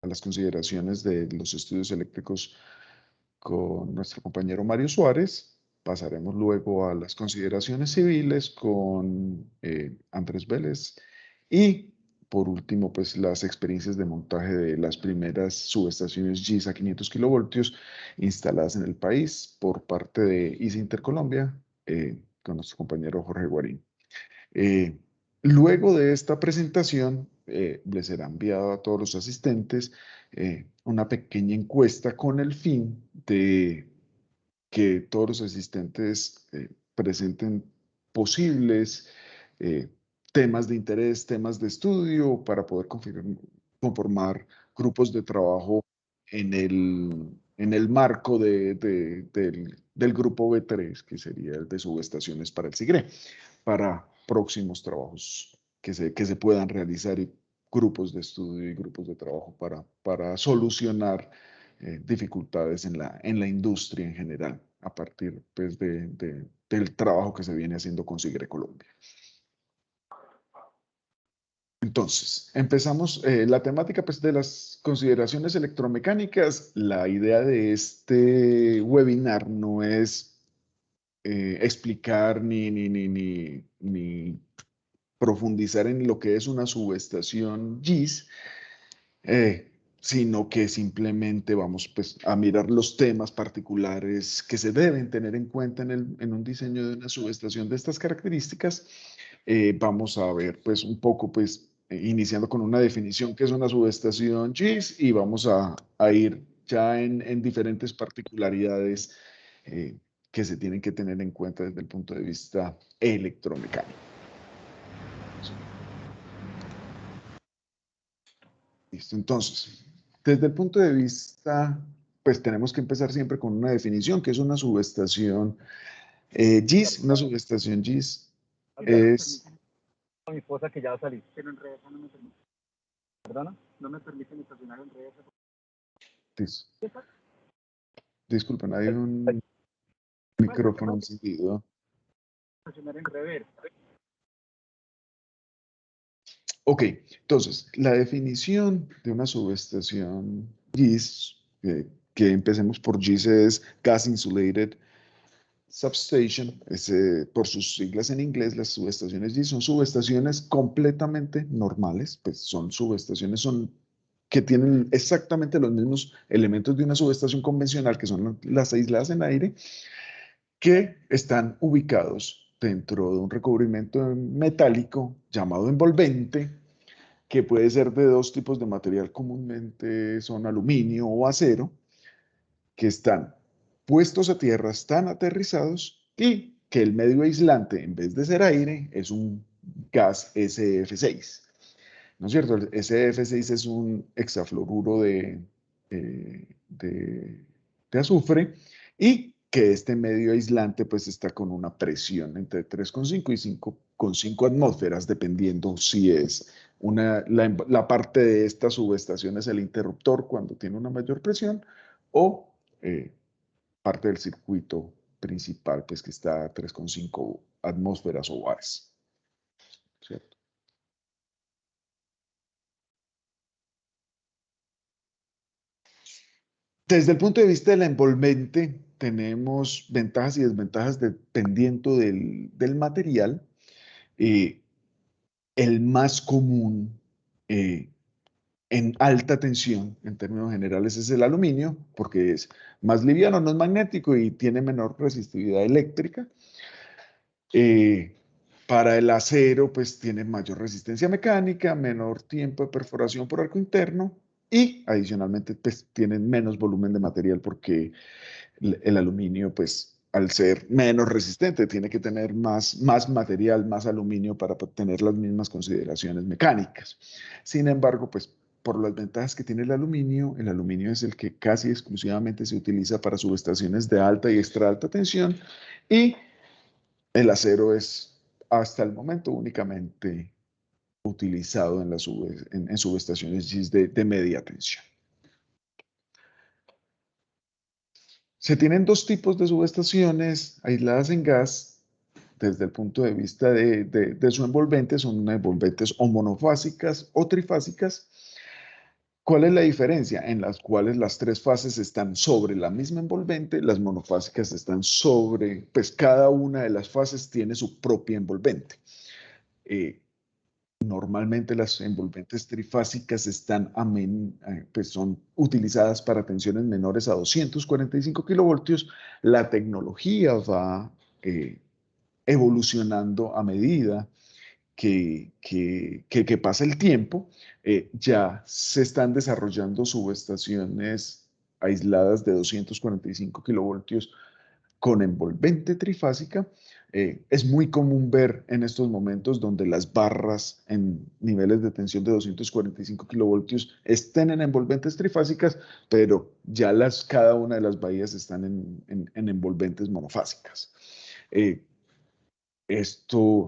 las consideraciones de los estudios eléctricos con nuestro compañero Mario Suárez. Pasaremos luego a las consideraciones civiles con Andrés Vélez y por último, pues las experiencias de montaje de las primeras subestaciones GIS a 500 kilovoltios instaladas en el país por parte de ISA Intercolombia con nuestro compañero Jorge Guarín. Luego de esta presentación, les será enviado a todos los asistentes una pequeña encuesta con el fin de que todos los asistentes presenten posibles temas de interés, temas de estudio para poder conformar grupos de trabajo en el marco del grupo B3, que sería el de subestaciones para el SIGRE, para próximos trabajos que se puedan realizar y grupos de estudio y grupos de trabajo para solucionar dificultades en la industria en general, a partir pues, del trabajo que se viene haciendo con SIGRE Colombia. Entonces, empezamos la temática pues, de las consideraciones electromecánicas. La idea de este webinar no es explicar ni profundizar en lo que es una subestación GIS, sino que simplemente vamos pues, a mirar los temas particulares que se deben tener en cuenta en un diseño de una subestación de estas características. Vamos a ver pues, un poco, pues, iniciando con una definición que es una subestación GIS y vamos a ir ya en diferentes particularidades que se tienen que tener en cuenta desde el punto de vista electromecánico. Listo, entonces, desde el punto de vista, pues tenemos que empezar siempre con una definición, que es una subestación GIS. Una subestación GIS es... A mi esposa que ya va a salir. Pero en reversa no me permite. ¿Perdona? No me permiten estacionar en reversa. Disculpen, hay un micrófono encendido. Estacionar en reversa. Ok, entonces, la definición de una subestación GIS, que empecemos por GIS, es Gas Insulated Substation, por sus siglas en inglés. Las subestaciones GIS son subestaciones completamente normales, pues son subestaciones que tienen exactamente los mismos elementos de una subestación convencional, que son las aisladas en aire, que están ubicados dentro de un recubrimiento metálico llamado envolvente, que puede ser de dos tipos de material, comúnmente son aluminio o acero, que están puestos a tierra, están aterrizados y que el medio aislante, en vez de ser aire, es un gas SF6. ¿No es cierto? El SF6 es un hexafluoruro de azufre y que este medio aislante pues está con una presión entre 3,5 y 5,5 atmósferas, dependiendo si es la parte de esta subestación es el interruptor cuando tiene una mayor presión o parte del circuito principal pues que está a 3,5 atmósferas o bares. ¿Cierto? Desde el punto de vista de la envolvente, tenemos ventajas y desventajas dependiendo del material. El más común en alta tensión, en términos generales, es el aluminio, porque es más liviano, no es magnético y tiene menor resistividad eléctrica. Para el acero, pues tiene mayor resistencia mecánica, menor tiempo de perforación por arco interno y adicionalmente, pues tienen menos volumen de material porque el aluminio, pues al ser menos resistente, tiene que tener más material, más aluminio para tener las mismas consideraciones mecánicas. Sin embargo, pues por las ventajas que tiene el aluminio es el que casi exclusivamente se utiliza para subestaciones de alta y extra alta tensión y el acero es hasta el momento únicamente utilizado en subestaciones GIS de media tensión. Se tienen dos tipos de subestaciones aisladas en gas desde el punto de vista de su envolvente. Son envolventes o monofásicas o trifásicas. ¿Cuál es la diferencia? En las cuales las tres fases están sobre la misma envolvente, las monofásicas están sobre, pues cada una de las fases tiene su propia envolvente. Normalmente las envolventes trifásicas están pues son utilizadas para tensiones menores a 245 kilovoltios. La tecnología va evolucionando a medida que pasa el tiempo. Ya se están desarrollando subestaciones aisladas de 245 kilovoltios con envolvente trifásica. Es muy común ver en estos momentos donde las barras en niveles de tensión de 245 kilovoltios estén en envolventes trifásicas, pero ya cada una de las bahías están en envolventes monofásicas.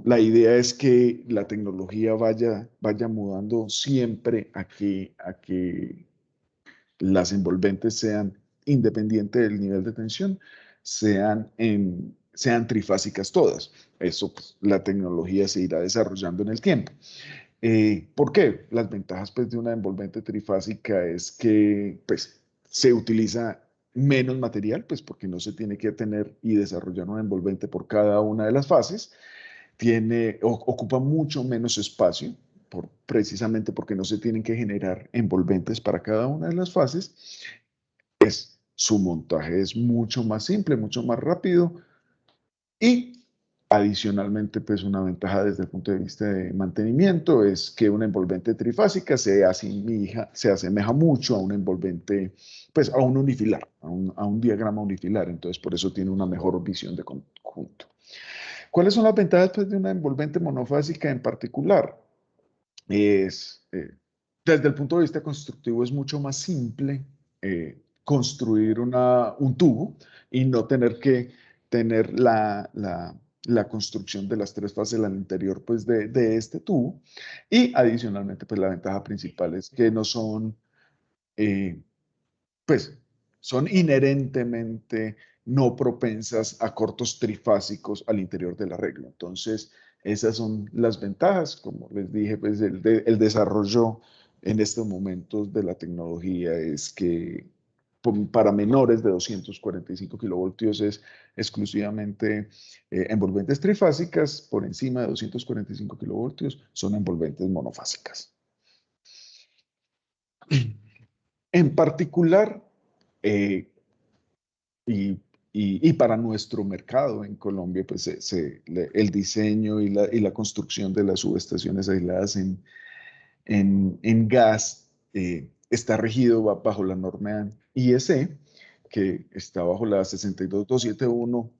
La idea es que la tecnología vaya mudando siempre a que las envolventes sean, independiente del nivel de tensión, sean trifásicas todas. Eso, pues, la tecnología se irá desarrollando en el tiempo. ¿Por qué? Las ventajas, pues, de una envolvente trifásica es que, pues, se utiliza menos material, pues porque no se tiene que tener y desarrollar una envolvente por cada una de las fases. Ocupa mucho menos espacio, precisamente porque no se tienen que generar envolventes para cada una de las fases. Su montaje es mucho más simple, mucho más rápido y adicionalmente, pues una ventaja desde el punto de vista de mantenimiento es que una envolvente trifásica se asemeja mucho a una envolvente, pues a un unifilar, a un diagrama unifilar, entonces por eso tiene una mejor visión de conjunto. ¿Cuáles son las ventajas, pues, de una envolvente monofásica en particular? Desde el punto de vista constructivo es mucho más simple construir un tubo y no tener que tener la construcción de las tres fases al interior, pues, de este tubo. Y adicionalmente, pues la ventaja principal es que no son, eh, pues, son inherentemente no propensas a cortos trifásicos al interior del arreglo. Entonces, esas son las ventajas. Como les dije, pues el desarrollo en estos momentos de la tecnología es que para menores de 245 kilovoltios es exclusivamente envolventes trifásicas. Por encima de 245 kilovoltios son envolventes monofásicas. En particular, eh, y para nuestro mercado en Colombia, pues el diseño y la construcción de las subestaciones aisladas en gas está regido bajo la norma IEC, que está bajo la 62271,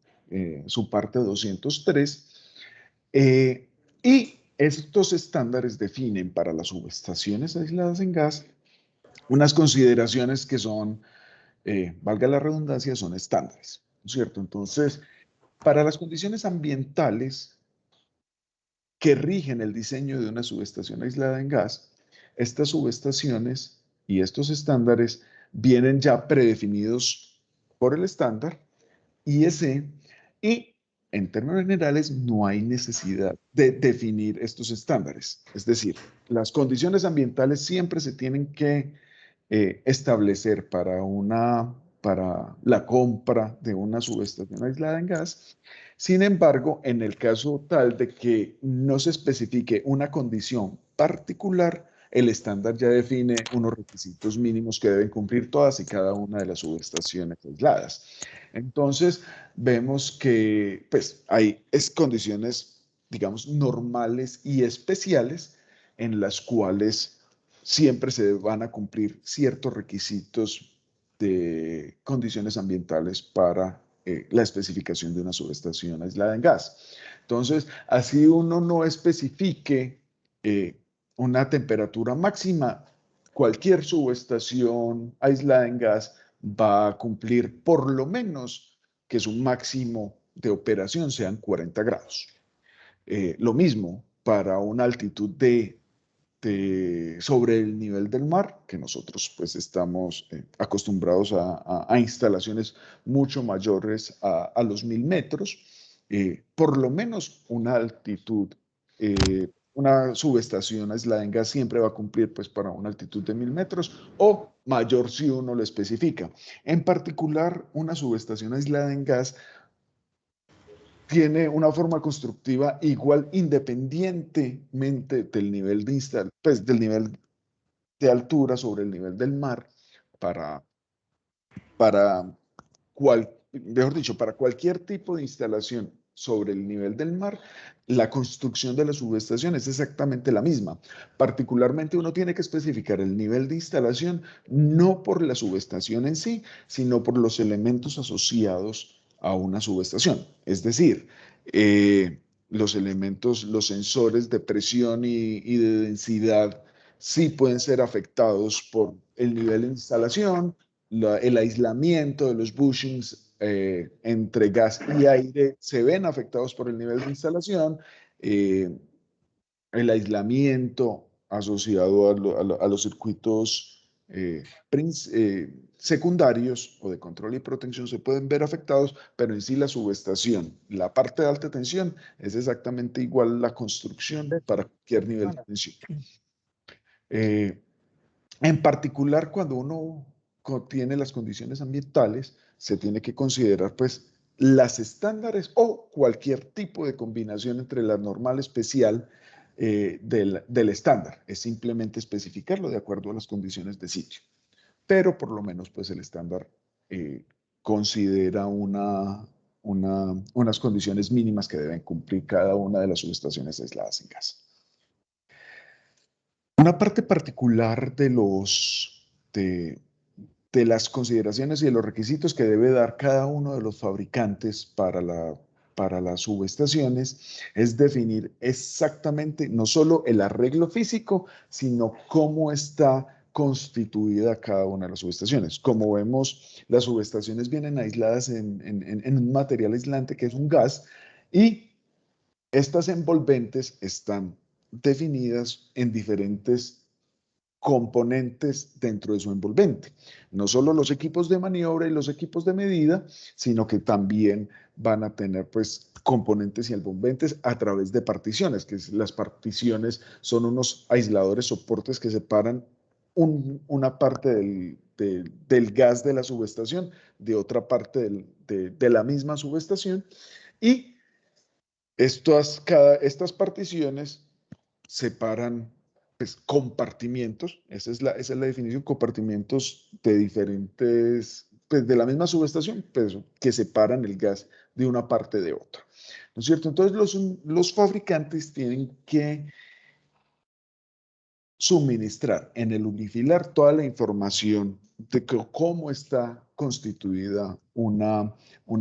su parte 203, y estos estándares definen para las subestaciones aisladas en gas unas consideraciones que son, valga la redundancia, son estándares, ¿no es cierto? Entonces, para las condiciones ambientales que rigen el diseño de una subestación aislada en gas, estas subestaciones y estos estándares vienen ya predefinidos por el estándar IEC y en términos generales no hay necesidad de definir estos estándares. Es decir, las condiciones ambientales siempre se tienen que establecer para la compra de una subestación aislada en gas. Sin embargo, en el caso tal de que no se especifique una condición particular, el estándar ya define unos requisitos mínimos que deben cumplir todas y cada una de las subestaciones aisladas. Entonces, vemos que, pues, hay condiciones, digamos, normales y especiales en las cuales siempre se van a cumplir ciertos requisitos de condiciones ambientales para la especificación de una subestación aislada en gas. Entonces, así uno no especifique una temperatura máxima, cualquier subestación aislada en gas va a cumplir por lo menos que su máximo de operación sean 40 grados. Lo mismo para una altitud sobre el nivel del mar, que nosotros pues estamos acostumbrados a instalaciones mucho mayores los 1000 metros, por lo menos una altitud una subestación aislada en gas siempre va a cumplir pues para una altitud de 1000 metros o mayor si uno lo especifica. En particular, una subestación aislada en gas tiene una forma constructiva igual independientemente del nivel de pues del nivel de altura sobre el nivel del mar para, para mejor dicho, para cualquier tipo de instalación sobre el nivel del mar, la construcción de la subestación es exactamente la misma. Particularmente uno tiene que especificar el nivel de instalación no por la subestación en sí, sino por los elementos asociados a una subestación. Es decir, los elementos, los sensores de presión y de densidad sí pueden ser afectados por el nivel de instalación, el aislamiento de los bushings entre gas y aire se ven afectados por el nivel de instalación, eh, el aislamiento asociado a los circuitos secundarios o de control y protección se pueden ver afectados, pero en sí la subestación, la parte de alta tensión, es exactamente igual la construcción para cualquier nivel de tensión. Eh, en particular, cuando uno tiene las condiciones ambientales, se tiene que considerar pues las estándares o cualquier tipo de combinación entre la normal especial del estándar. Es simplemente especificarlo de acuerdo a las condiciones de sitio. Pero por lo menos pues el estándar considera unas condiciones mínimas que deben cumplir cada una de las subestaciones aisladas en gas. Una parte particular de las consideraciones y de los requisitos que debe dar cada uno de los fabricantes para las subestaciones es definir exactamente no solo el arreglo físico, sino cómo está constituida cada una de las subestaciones. Como vemos, las subestaciones vienen aisladas en un material aislante que es un gas y estas envolventes están definidas en diferentes componentes dentro de su envolvente. No solo los equipos de maniobra y los equipos de medida, sino que también van a tener pues componentes y envolventes a través de particiones, que las particiones son unos aisladores soportes que separan una parte del gas de la subestación de otra parte de la misma subestación y estas particiones separan pues, compartimientos, esa es la definición, compartimientos de diferentes, pues, de la misma subestación, pero que separan el gas de una parte de otra. ¿No es cierto? Entonces los fabricantes tienen que suministrar en el unifilar toda la información de cómo está constituida una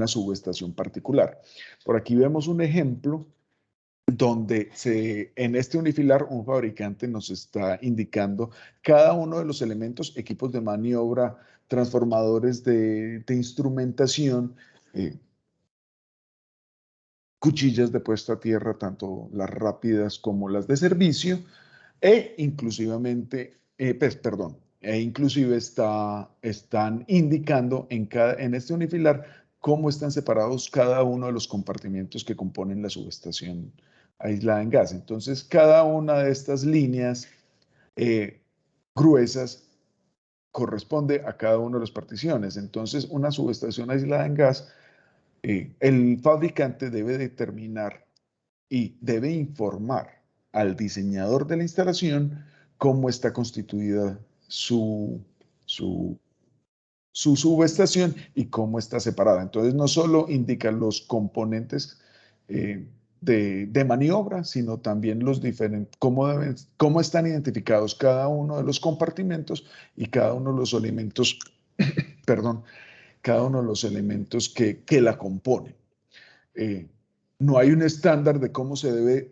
subestación particular. Por aquí vemos un ejemplo donde en este unifilar un fabricante nos está indicando cada uno de los elementos, equipos de maniobra, transformadores de instrumentación, cuchillas de puesta a tierra, tanto las rápidas como las de servicio, inclusive están indicando en este unifilar cómo están separados cada uno de los compartimientos que componen la subestación aislada en gas. Entonces, cada una de estas líneas gruesas corresponde a cada una de las particiones. Entonces, una subestación aislada en gas, el fabricante debe determinar y debe informar al diseñador de la instalación cómo está constituida su subestación y cómo está separada. Entonces, no solo indica los componentes de maniobra, sino también los diferentes, cómo están identificados cada uno de los compartimentos y cada uno de los elementos, perdón, cada uno de los elementos que la componen. No hay un estándar de cómo se debe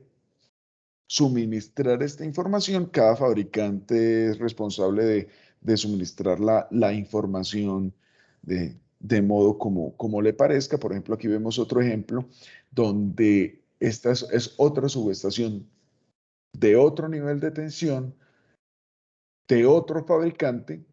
suministrar esta información. Cada fabricante es responsable de suministrar la información de modo como le parezca. Por ejemplo, aquí vemos otro ejemplo donde esta es otra subestación de otro nivel de tensión, de otro fabricante,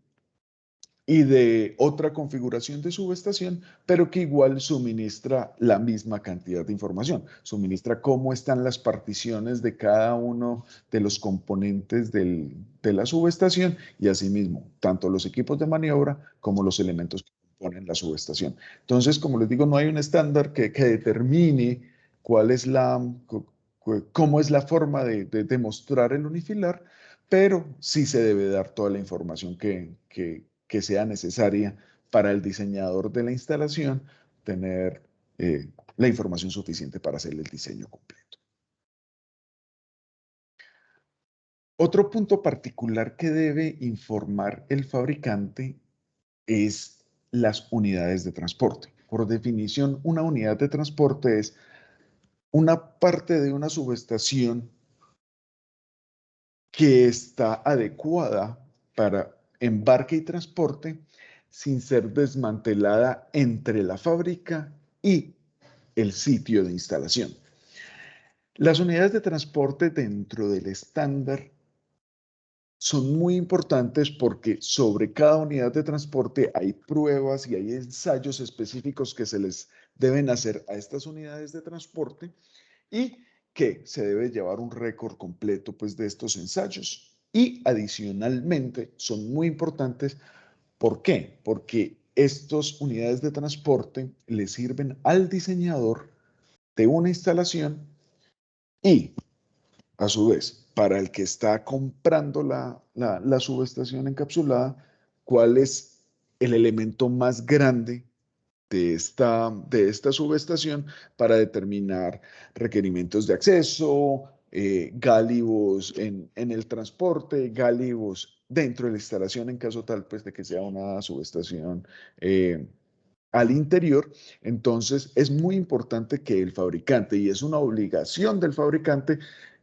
y de otra configuración de subestación, pero que igual suministra la misma cantidad de información. Suministra cómo están las particiones de cada uno de los componentes de la subestación y asimismo, tanto los equipos de maniobra como los elementos que componen la subestación. Entonces, como les digo, no hay un estándar que determine cuál es cómo es la forma de demostrar el unifilar, pero sí se debe dar toda la información que sea necesaria para el diseñador de la instalación tener la información suficiente para hacer el diseño completo. Otro punto particular que debe informar el fabricante es las unidades de transporte. Por definición, una unidad de transporte es una parte de una subestación que está adecuada para embarque y transporte sin ser desmantelada entre la fábrica y el sitio de instalación. Las unidades de transporte dentro del estándar son muy importantes porque sobre cada unidad de transporte hay pruebas y hay ensayos específicos que se les deben hacer a estas unidades de transporte y que se debe llevar un récord completo pues, de estos ensayos. Y adicionalmente son muy importantes. ¿Por qué? Porque estas unidades de transporte le sirven al diseñador de una instalación y, a su vez, para el que está comprando la subestación encapsulada, cuál es el elemento más grande de esta subestación para determinar requerimientos de acceso, gálivos en el transporte, gálivos dentro de la instalación en caso tal pues de que sea una subestación al interior. Entonces es muy importante que el fabricante, y es una obligación del fabricante,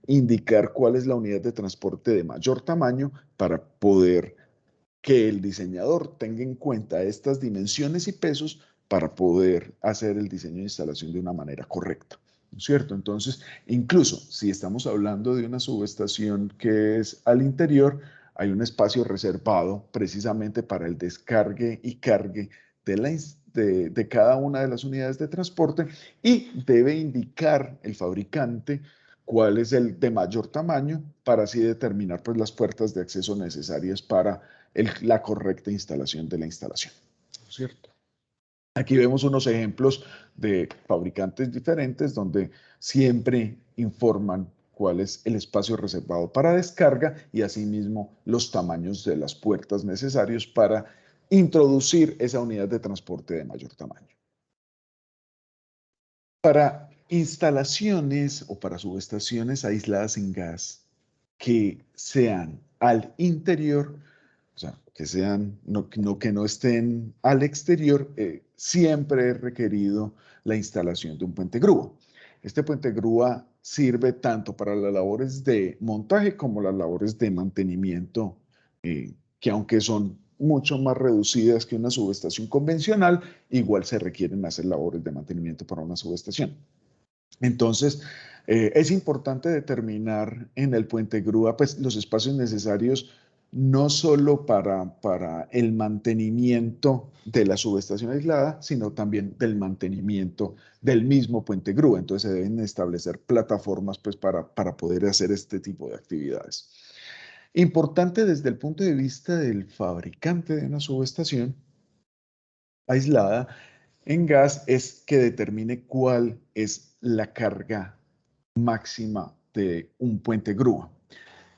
indicar cuál es la unidad de transporte de mayor tamaño para poder que el diseñador tenga en cuenta estas dimensiones y pesos para poder hacer el diseño de instalación de una manera correcta, ¿no es cierto? Entonces, incluso si estamos hablando de una subestación que es al interior, hay un espacio reservado precisamente para el descargue y cargue de cada una de las unidades de transporte y debe indicar el fabricante cuál es el de mayor tamaño para así determinar pues, las puertas de acceso necesarias para la correcta instalación de la instalación, ¿cierto? Aquí vemos unos ejemplos de fabricantes diferentes donde siempre informan cuál es el espacio reservado para descarga y asimismo los tamaños de las puertas necesarios para introducir esa unidad de transporte de mayor tamaño. Para instalaciones o para subestaciones aisladas en gas que sean al interior, o sea, que sean, que no estén al exterior, siempre es requerido la instalación de un puente grúa. Este puente grúa sirve tanto para las labores de montaje como las labores de mantenimiento, que aunque son mucho más reducidas que una subestación convencional, igual se requieren hacer labores de mantenimiento para una subestación. Entonces, es importante determinar en el puente grúa pues, los espacios necesarios no solo para el mantenimiento de la subestación aislada, sino también del mantenimiento del mismo puente grúa. Entonces, se deben establecer plataformas pues, para poder hacer este tipo de actividades. Importante desde el punto de vista del fabricante de una subestación aislada en gas es que determine cuál es la carga máxima de un puente grúa.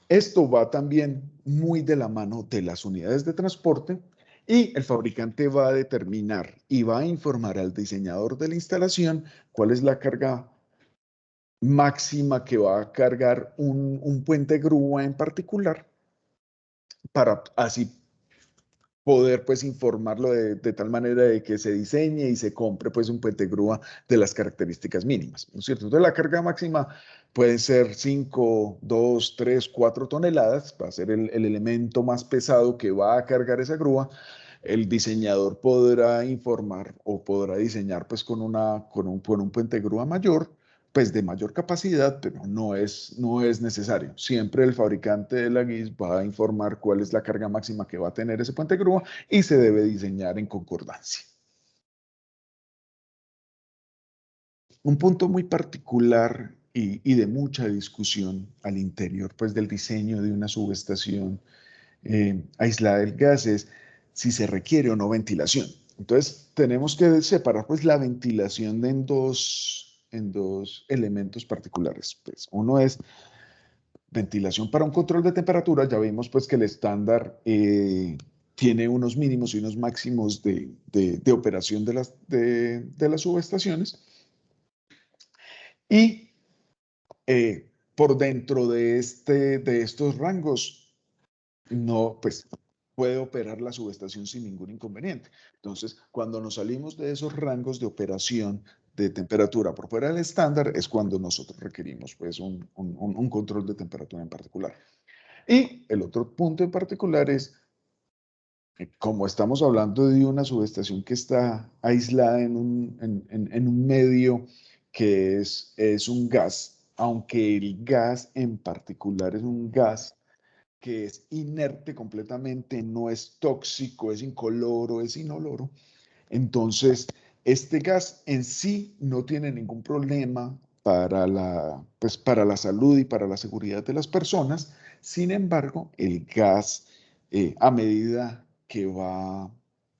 Esto va también muy de la mano de las unidades de transporte y el fabricante va a determinar y va a informar al diseñador de la instalación cuál es la carga máxima que va a cargar un puente grúa en particular para así poder pues informarlo de tal manera de que se diseñe y se compre pues un puente grúa de las características mínimas, ¿no es cierto? Entonces la carga máxima puede ser 5, 2, 3, 4 toneladas, va a ser el elemento más pesado que va a cargar esa grúa. El diseñador podrá informar o podrá diseñar pues con un puente grúa mayor pues de mayor capacidad, pero no es necesario. Siempre el fabricante de la GIS va a informar cuál es la carga máxima que va a tener ese puente grúa y se debe diseñar en concordancia. Un punto muy particular y de mucha discusión al interior pues, del diseño de una subestación aislada del gas es si se requiere o no ventilación. Entonces, tenemos que separar pues, la ventilación en dos elementos particulares. Pues, uno es ventilación para un control de temperatura. Ya vimos pues, que el estándar tiene unos mínimos y unos máximos de operación de las subestaciones. Y por dentro de estos rangos, no, pues puede operar la subestación sin ningún inconveniente. Entonces, cuando nos salimos de esos rangos de operación de temperatura por fuera del estándar, es cuando nosotros requerimos pues, un control de temperatura en particular. Y el otro punto en particular es, como estamos hablando de una subestación que está aislada en un medio que es un gas, aunque el gas en particular es un gas que es inerte completamente, no es tóxico, es incoloro, es inoloro. Entonces, este gas en sí no tiene ningún problema pues, para la salud y para la seguridad de las personas. Sin embargo, el gas, a medida que va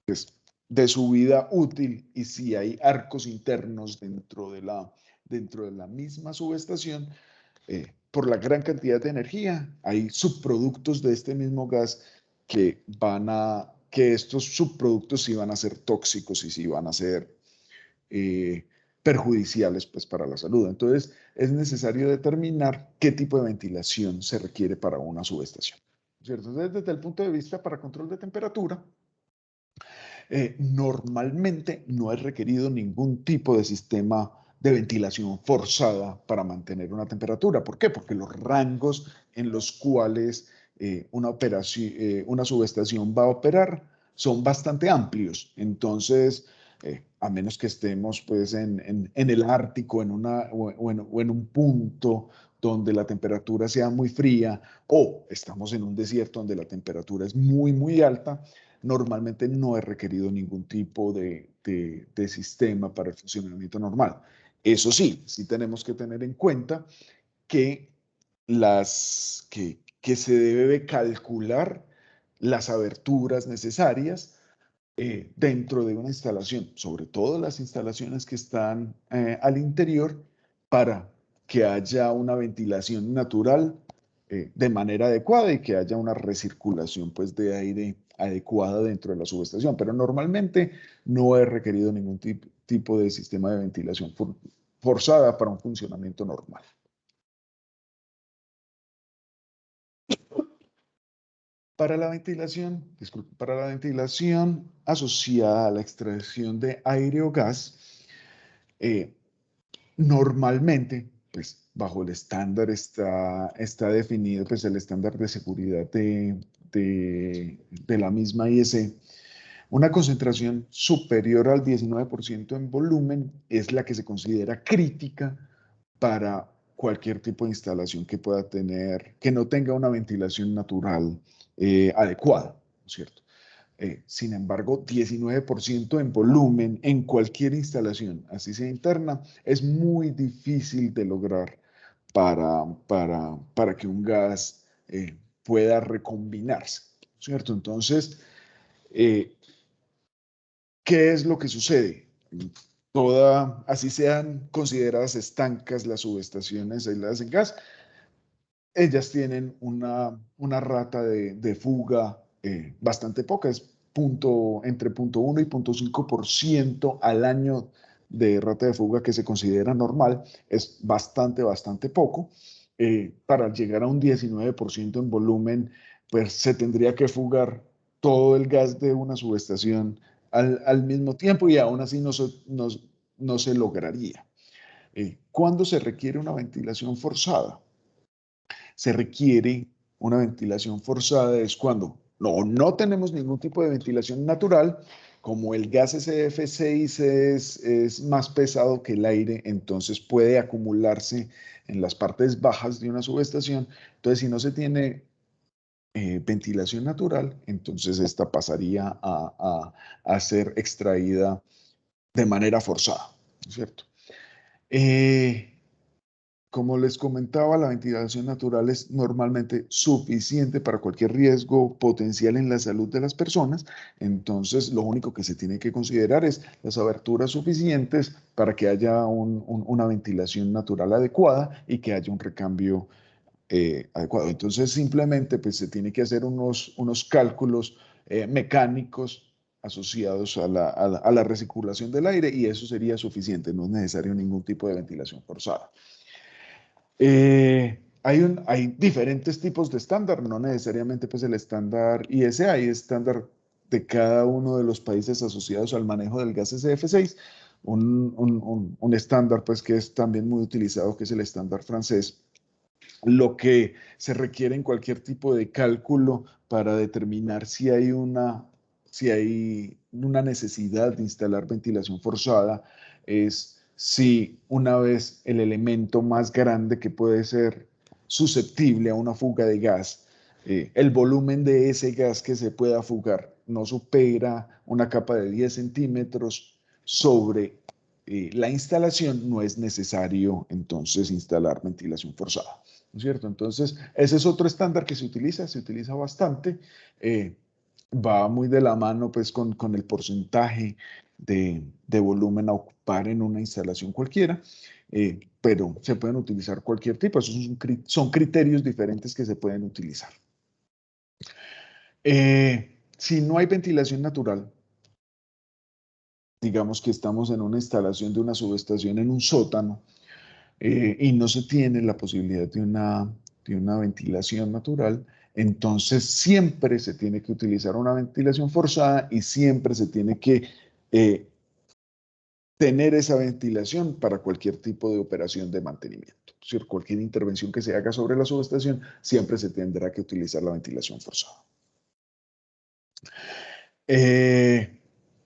pues, de su vida útil y si hay arcos internos dentro de la misma subestación, por la gran cantidad de energía, hay subproductos de este mismo gas que estos subproductos sí van a ser tóxicos y sí van a ser eh, perjudiciales pues, para la salud. Entonces, es necesario determinar qué tipo de ventilación se requiere para una subestación. ¿Cierto? Entonces, desde el punto de vista para control de temperatura, normalmente no es requerido ningún tipo de sistema de ventilación forzada para mantener una temperatura. ¿Por qué? Porque los rangos en los cuales una subestación va a operar son bastante amplios. Entonces, a menos que estemos pues, en el Ártico o en un punto donde la temperatura sea muy fría o estamos en un desierto donde la temperatura es muy, muy alta, normalmente no es requerido ningún tipo de sistema para el funcionamiento normal. Eso sí, sí tenemos que tener en cuenta que, que se debe calcular las aberturas necesarias dentro de una instalación, sobre todo las instalaciones que están al interior, para que haya una ventilación natural de manera adecuada y que haya una recirculación pues, de aire adecuada dentro de la subestación. Pero normalmente no es requerido ningún tipo de sistema de ventilación forzada para un funcionamiento normal. Para la ventilación, disculpe, para la ventilación asociada a la extracción de aire o gas, eh, normalmente, pues bajo el estándar está definido, pues el estándar de seguridad de la misma IEC, una concentración superior al 19% en volumen es la que se considera crítica para cualquier tipo de instalación que pueda tener, que no tenga una ventilación natural adecuada, ¿no es cierto? Sin embargo, 19% en volumen en cualquier instalación, así sea interna, es muy difícil de lograr para que un gas pueda recombinarse, ¿cierto? Entonces, eh, ¿qué es lo que sucede? Así sean consideradas estancas las subestaciones aisladas en gas, ellas tienen una rata de fuga bastante poca, es entre 0,1 y 0,5% al año de rata de fuga que se considera normal, es bastante poco. Para llegar a un 19% en volumen, pues se tendría que fugar todo el gas de una subestación al mismo tiempo y aún así no se lograría. ¿Cuándo se requiere una ventilación forzada? Se requiere una ventilación forzada es cuando no tenemos ningún tipo de ventilación natural Como el gas SF6 es más pesado que el aire, entonces puede acumularse en las partes bajas de una subestación. Entonces, si no se tiene ventilación natural, entonces esta pasaría a ser extraída de manera forzada, ¿no es cierto? Como les comentaba, la ventilación natural es normalmente suficiente para cualquier riesgo potencial en la salud de las personas. Entonces, lo único que se tiene que considerar es las aberturas suficientes para que haya una ventilación natural adecuada y que haya un recambio adecuado. Entonces, simplemente pues, se tiene que hacer unos cálculos mecánicos asociados a la recirculación del aire y eso sería suficiente. No es necesario ningún tipo de ventilación forzada. Hay diferentes tipos de estándar, no necesariamente pues el estándar ISA, hay estándar de cada uno de los países asociados al manejo del gas SF6, un estándar pues que es también muy utilizado, que es el estándar francés. Lo que se requiere en cualquier tipo de cálculo para determinar si hay una necesidad de instalar ventilación forzada es si una vez el elemento más grande que puede ser susceptible a una fuga de gas, el volumen de ese gas que se pueda fugar no supera una capa de 10 centímetros sobre la instalación, no es necesario entonces instalar ventilación forzada. ¿No es cierto? Entonces, ese es otro estándar que se utiliza bastante, va muy de la mano pues con el porcentaje de volumen a ocupar en una instalación cualquiera, pero se pueden utilizar cualquier tipo, esos son criterios diferentes que se pueden utilizar. Si no hay ventilación natural, digamos que estamos en una instalación de una subestación en un sótano, y no se tiene la posibilidad de una ventilación natural, entonces siempre se tiene que utilizar una ventilación forzada y siempre se tiene que tener esa ventilación para cualquier tipo de operación de mantenimiento. Es decir, cualquier intervención que se haga sobre la subestación, siempre se tendrá que utilizar la ventilación forzada.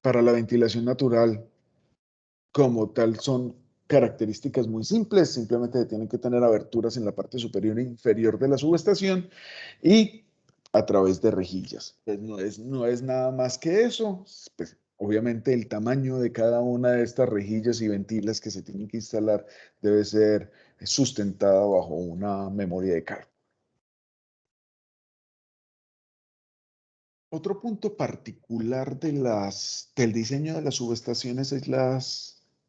Para la ventilación natural, como tal, son características muy simples, simplemente se tienen que tener aberturas en la parte superior e inferior de la subestación y a través de rejillas. Pues no es nada más que eso, pues obviamente el tamaño de cada una de estas rejillas y ventilas que se tienen que instalar debe ser sustentada bajo una memoria de cálculo. Otro punto particular del diseño de las subestaciones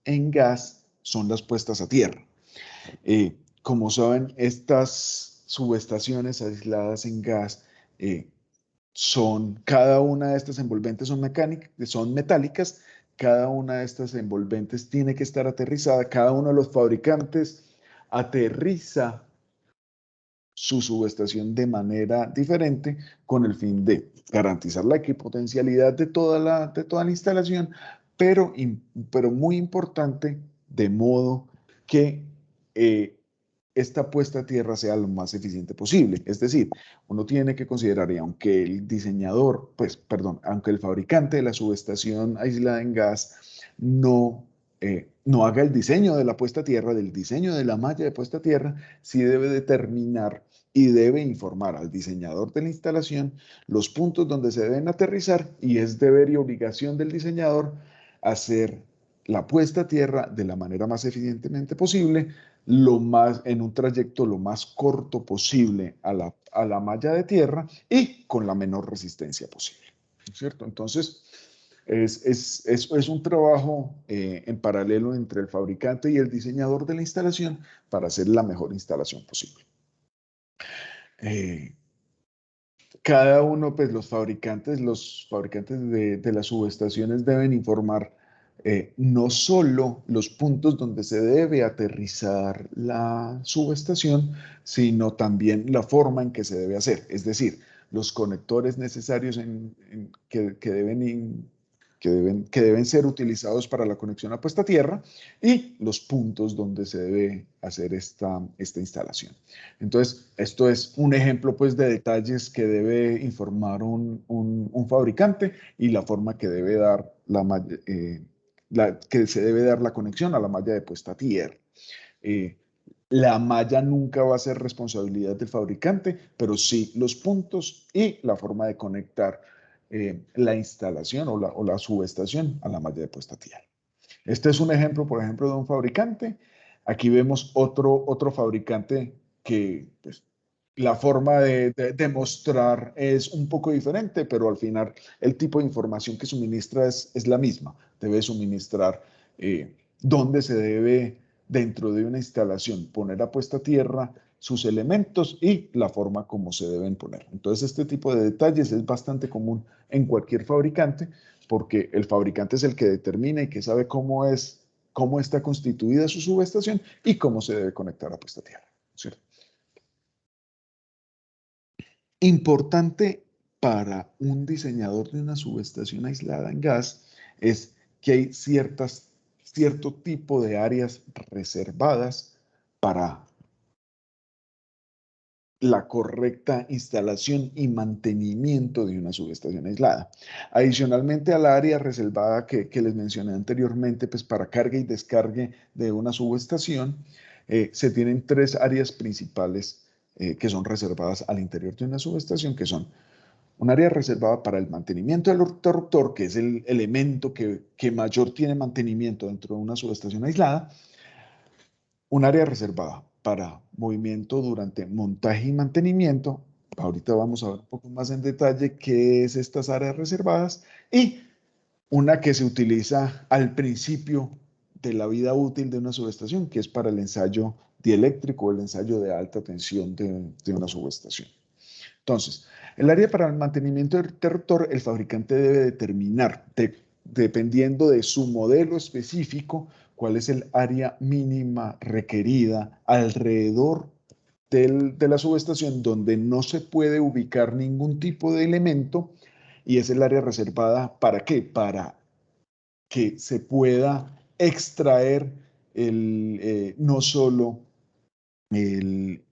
en gas son las puestas a tierra. Como saben, estas subestaciones aisladas en gas cada una de estas envolventes son metálicas, cada una de estas envolventes tiene que estar aterrizada, cada uno de los fabricantes aterriza su subestación de manera diferente con el fin de garantizar la equipotencialidad de toda la instalación, pero muy importante, de modo que esta puesta a tierra sea lo más eficiente posible. Es decir, uno tiene que considerar, y aunque el diseñador, pues, perdón, aunque el fabricante de la subestación aislada en gas no haga el diseño de la puesta a tierra, del diseño de la malla de puesta a tierra, sí debe determinar y debe informar al diseñador de la instalación los puntos donde se deben aterrizar y es deber y obligación del diseñador hacer la puesta a tierra de la manera más eficientemente posible, en un trayecto lo más corto posible a la malla de tierra y con la menor resistencia posible. ¿No es cierto? Entonces, es un trabajo en paralelo entre el fabricante y el diseñador de la instalación para hacer la mejor instalación posible. Cada uno, pues los fabricantes de las subestaciones deben informar no solo los puntos donde se debe aterrizar la subestación, sino también la forma en que se debe hacer. Es decir, los conectores necesarios que deben ser utilizados para la conexión a puesta a tierra y los puntos donde se debe hacer esta instalación. Entonces, esto es un ejemplo pues, de detalles que debe informar un fabricante y la forma que debe dar que se debe dar la conexión a la malla de puesta a tierra. La malla nunca va a ser responsabilidad del fabricante, pero sí los puntos y la forma de conectar la instalación o la subestación a la malla de puesta a tierra. Este es un ejemplo, por ejemplo, de un fabricante. Aquí vemos otro fabricante que pues, la forma de mostrar es un poco diferente, pero al final el tipo de información que suministra es la misma. Debe suministrar dónde se debe, dentro de una instalación, poner a puesta a tierra sus elementos y la forma como se deben poner. Entonces, este tipo de detalles es bastante común en cualquier fabricante, porque el fabricante es el que determina y que sabe cómo está constituida su subestación y cómo se debe conectar a puesta a tierra, ¿cierto? Importante para un diseñador de una subestación aislada en gas es que hay cierto tipo de áreas reservadas para la correcta instalación y mantenimiento de una subestación aislada. Adicionalmente a la área reservada que les mencioné anteriormente, pues para carga y descargue de una subestación, se tienen tres áreas principales que son reservadas al interior de una subestación, que son un área reservada para el mantenimiento del interruptor, que es el elemento que mayor tiene mantenimiento dentro de una subestación aislada. Un área reservada para movimiento durante montaje y mantenimiento. Ahorita vamos a ver un poco más en detalle qué es estas áreas reservadas. Y una que se utiliza al principio de la vida útil de una subestación, que es para el ensayo dieléctrico o el ensayo de alta tensión de una subestación. Entonces, el área para el mantenimiento del interruptor, el fabricante debe determinar, dependiendo de su modelo específico, cuál es el área mínima requerida alrededor de la subestación donde no se puede ubicar ningún tipo de elemento, y es el área reservada ¿para qué? Para que se pueda extraer no solo el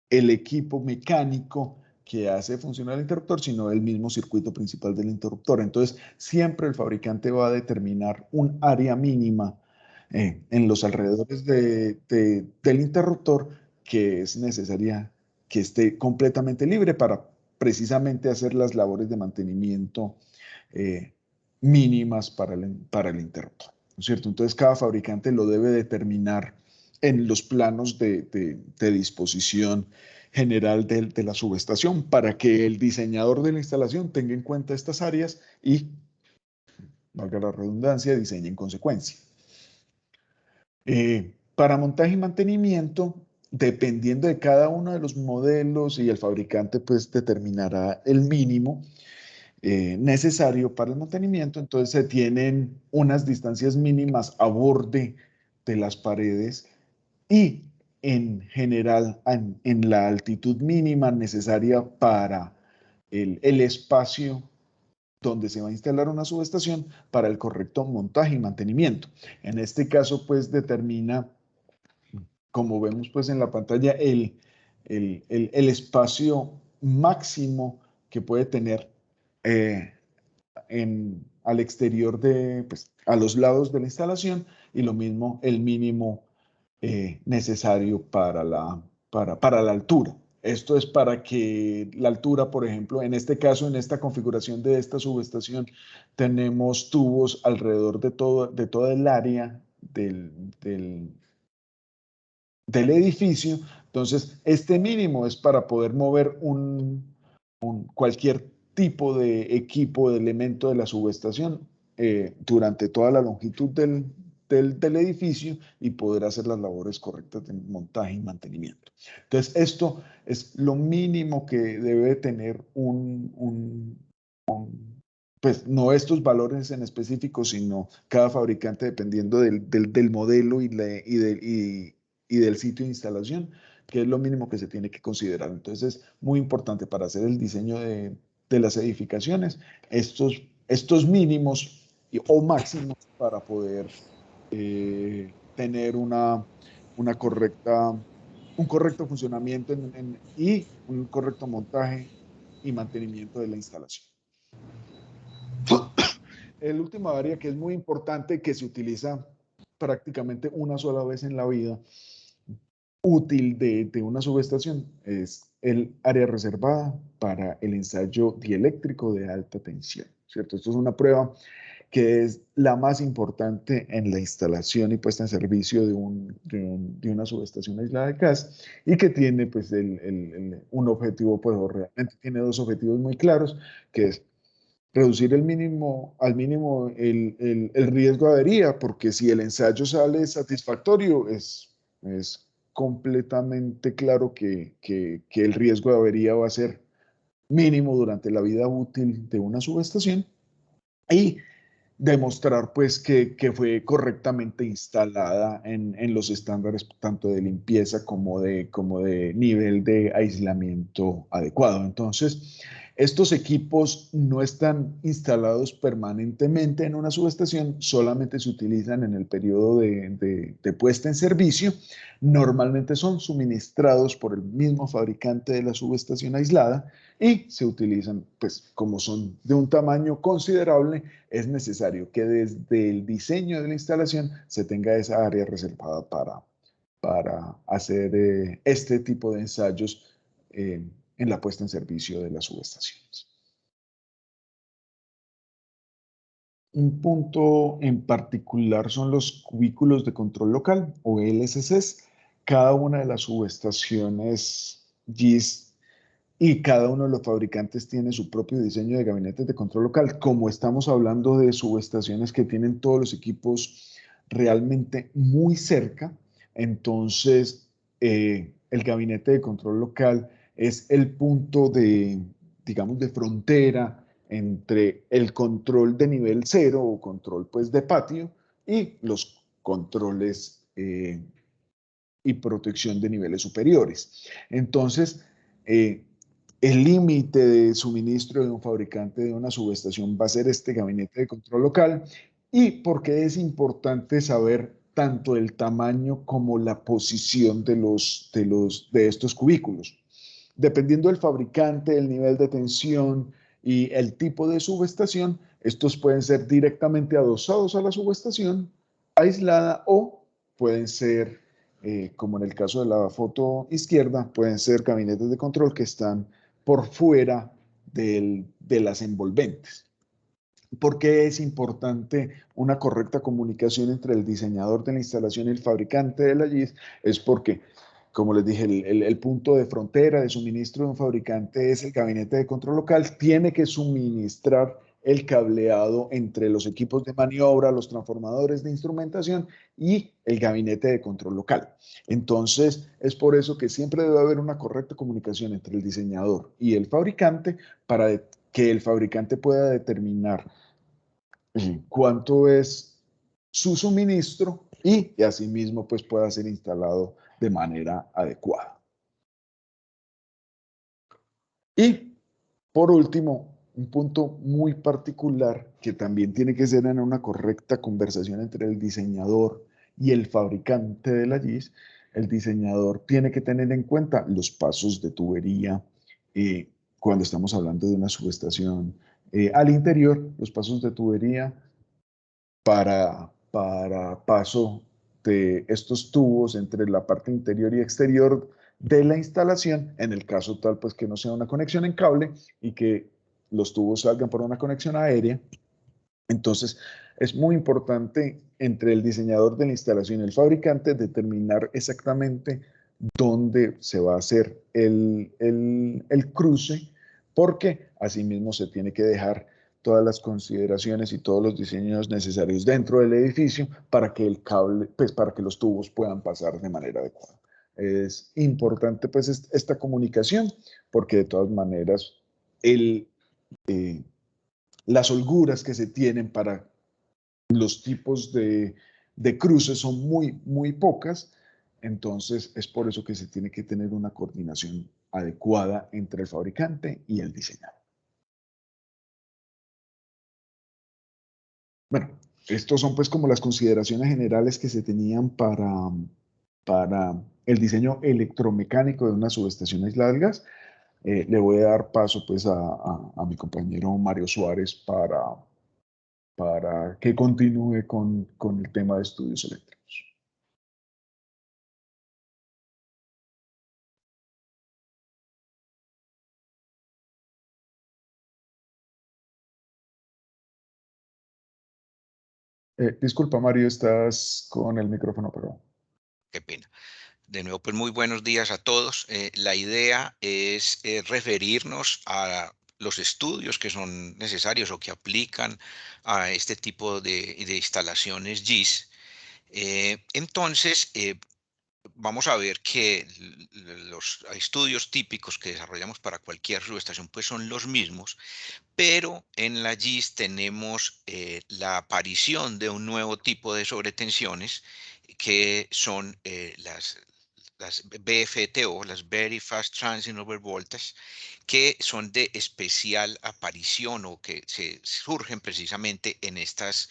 equipo mecánico que hace funcionar el interruptor, sino el mismo circuito principal del interruptor. Entonces, siempre el fabricante va a determinar un área mínima en los alrededores del interruptor que es necesaria que esté completamente libre para precisamente hacer las labores de mantenimiento eh, mínimas para el interruptor, ¿no es cierto? Entonces, cada fabricante lo debe determinar en los planos de disposición general de la subestación para que el diseñador de la instalación tenga en cuenta estas áreas y, valga la redundancia, diseñe en consecuencia. Para montaje y mantenimiento, dependiendo de cada uno de los modelos y el fabricante pues determinará el mínimo necesario para el mantenimiento, entonces se tienen unas distancias mínimas a borde de las paredes y en general en la altitud mínima necesaria para el espacio donde se va a instalar una subestación para el correcto montaje y mantenimiento. En este caso, pues determina, como vemos pues en la pantalla, el espacio máximo que puede tener al exterior pues, a los lados de la instalación y lo mismo el mínimo necesario para la altura. Esto es para que la altura, por ejemplo, en este caso, en esta configuración de esta subestación, tenemos tubos alrededor de toda el área del edificio. Entonces, este mínimo es para poder mover cualquier tipo de equipo, de elemento de la subestación durante toda la longitud del edificio y poder hacer las labores correctas de montaje y mantenimiento. Entonces, esto es lo mínimo que debe tener pues no estos valores en específico, sino cada fabricante dependiendo del modelo y del sitio de instalación, que es lo mínimo que se tiene que considerar. Entonces es muy importante para hacer el diseño de las edificaciones, estos estos mínimos o máximos para poder tener una correcta, un correcto funcionamiento y un correcto montaje y mantenimiento de la instalación. El último área que es muy importante, que se utiliza prácticamente una sola vez en la vida útil de una subestación, es el área reservada para el ensayo dieléctrico de alta tensión, ¿cierto? Esto es una prueba que es la más importante en la instalación y puesta en servicio de una subestación aislada de gas y que tiene pues un objetivo, pues realmente tiene dos objetivos muy claros, que es reducir al mínimo el riesgo de avería, porque si el ensayo sale satisfactorio, es completamente claro que el riesgo de avería va a ser mínimo durante la vida útil de una subestación y demostrar pues que fue correctamente instalada en los estándares tanto de limpieza como de nivel de aislamiento adecuado. Entonces, estos equipos no están instalados permanentemente en una subestación, solamente se utilizan en el periodo de puesta en servicio. Normalmente son suministrados por el mismo fabricante de la subestación aislada y se utilizan, pues como son de un tamaño considerable, es necesario que desde el diseño de la instalación se tenga esa área reservada para hacer este tipo de ensayos en la puesta en servicio de las subestaciones. Un punto en particular son los cubículos de control local o LSCs. Cada una de las subestaciones GIS y cada uno de los fabricantes tiene su propio diseño de gabinetes de control local. Como estamos hablando de subestaciones que tienen todos los equipos realmente muy cerca, entonces el gabinete de control local es el punto de, digamos, de frontera entre el control de nivel cero o control pues de patio y los controles y protección de niveles superiores. Entonces, el límite de suministro de un fabricante de una subestación va a ser este gabinete de control local. ¿Y por qué es importante saber tanto el tamaño como la posición de estos cubículos? Dependiendo del fabricante, el nivel de tensión y el tipo de subestación, estos pueden ser directamente adosados a la subestación aislada o pueden ser, como en el caso de la foto izquierda, pueden ser gabinetes de control que están por fuera de las envolventes. ¿Por qué es importante una correcta comunicación entre el diseñador de la instalación y el fabricante de la GIS? Es porque, como les dije, el punto de frontera de suministro de un fabricante es el gabinete de control local, tiene que suministrar el cableado entre los equipos de maniobra, los transformadores de instrumentación y el gabinete de control local. Entonces, es por eso que siempre debe haber una correcta comunicación entre el diseñador y el fabricante para que el fabricante pueda determinar cuánto es su suministro y asimismo pues pueda ser instalado de manera adecuada. Y por último, un punto muy particular que también tiene que ser en una correcta conversación entre el diseñador y el fabricante de la GIS, el diseñador tiene que tener en cuenta los pasos de tubería cuando estamos hablando de una subestación al interior, los pasos de tubería para paso de estos tubos entre la parte interior y exterior de la instalación, en el caso tal pues que no sea una conexión en cable y que los tubos salgan por una conexión aérea. Entonces, es muy importante entre el diseñador de la instalación y el fabricante determinar exactamente dónde se va a hacer el cruce, porque asimismo se tiene que dejar todas las consideraciones y todos los diseños necesarios dentro del edificio para que el cable, pues para que los tubos puedan pasar de manera adecuada. Es importante pues esta comunicación porque de todas maneras el, eh, las holguras que se tienen para los tipos de cruces son muy pocas, entonces es por eso que se tiene que tener una coordinación adecuada entre el fabricante y el diseñador. Bueno, estos son pues como las consideraciones generales que se tenían para el diseño electromecánico de una subestación aislada del gas. Le voy a dar paso pues a mi compañero Mario Suárez para que continúe con el tema de estudios eléctricos. Disculpa, Mario, estás con el micrófono apagado. Qué pena. De nuevo, pues muy buenos días a todos. La idea es referirnos a los estudios que son necesarios o que aplican a este tipo de instalaciones GIS. Vamos a ver que los estudios típicos que desarrollamos para cualquier subestación pues son los mismos, pero en la GIS tenemos la aparición de un nuevo tipo de sobretensiones que son las BFTO, las Very Fast Transient Over Voltage, que son de especial aparición o que se surgen precisamente en estas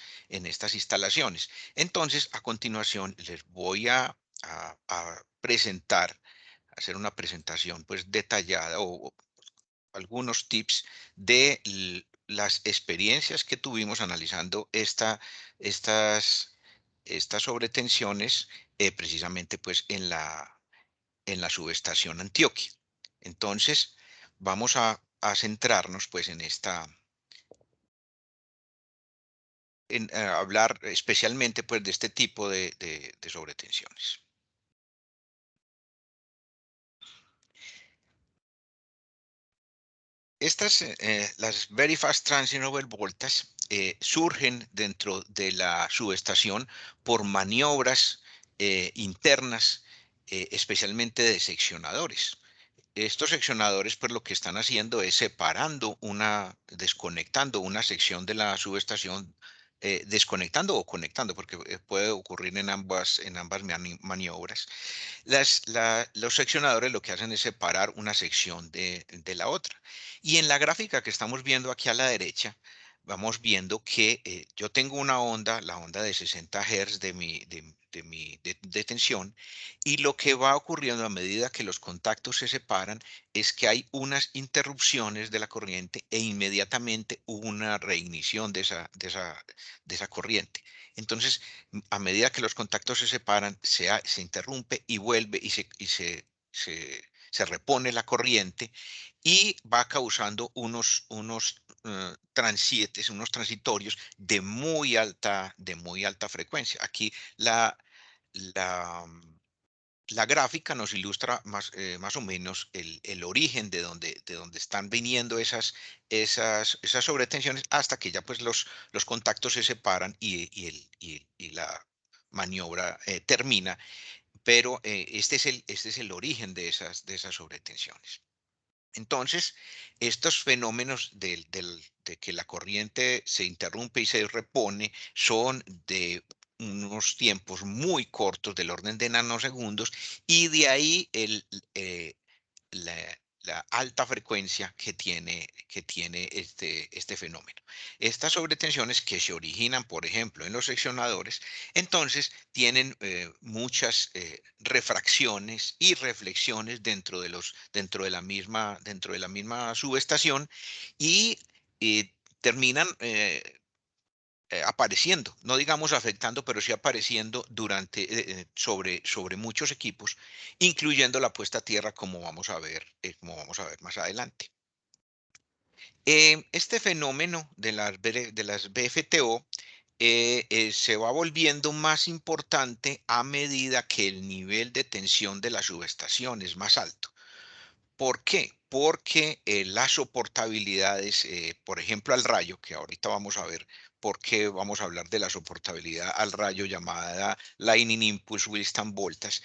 instalaciones. Entonces, a continuación, les voy a presentar, hacer una presentación pues detallada o algunos tips de las experiencias que tuvimos analizando estas sobretensiones precisamente pues en la subestación Antioquia. Entonces, vamos a centrarnos pues en hablar especialmente pues de este tipo de sobretensiones. Las Very Fast Transient Over Voltage, surgen dentro de la subestación por maniobras internas, especialmente de seccionadores. Estos seccionadores, pues lo que están haciendo es desconectando una sección de la subestación, desconectando o conectando, porque puede ocurrir en ambas maniobras. Los seccionadores lo que hacen es separar una sección de la otra. Y en la gráfica que estamos viendo aquí a la derecha, vamos viendo que yo tengo una onda, la onda de 60 Hz de tensión, y lo que va ocurriendo a medida que los contactos se separan es que hay unas interrupciones de la corriente e inmediatamente una reignición de esa corriente. Entonces, a medida que los contactos se separan, se interrumpe y vuelve y se repone la corriente y va causando unos transitorios de muy alta frecuencia. Aquí la, la gráfica nos ilustra más o menos el origen de donde están viniendo esas sobretensiones hasta que ya pues los contactos se separan y la maniobra termina, pero este es el origen de esas sobretensiones. Entonces, estos fenómenos de que la corriente se interrumpe y se repone son de unos tiempos muy cortos, del orden de nanosegundos, y de ahí la, la alta frecuencia que tiene este fenómeno. Estas sobretensiones que se originan, por ejemplo, en los seccionadores, entonces tienen muchas refracciones y reflexiones dentro de la misma subestación y terminan apareciendo, no digamos afectando, pero sí apareciendo sobre muchos equipos, incluyendo la puesta a tierra, como vamos a ver más adelante. Este fenómeno de las BFTO se va volviendo más importante a medida que el nivel de tensión de la subestación es más alto. ¿Por qué? Porque las soportabilidades, por ejemplo, al rayo, que ahorita vamos a ver por qué vamos a hablar de la soportabilidad al rayo llamada Lightning Impulse Withstand Voltage,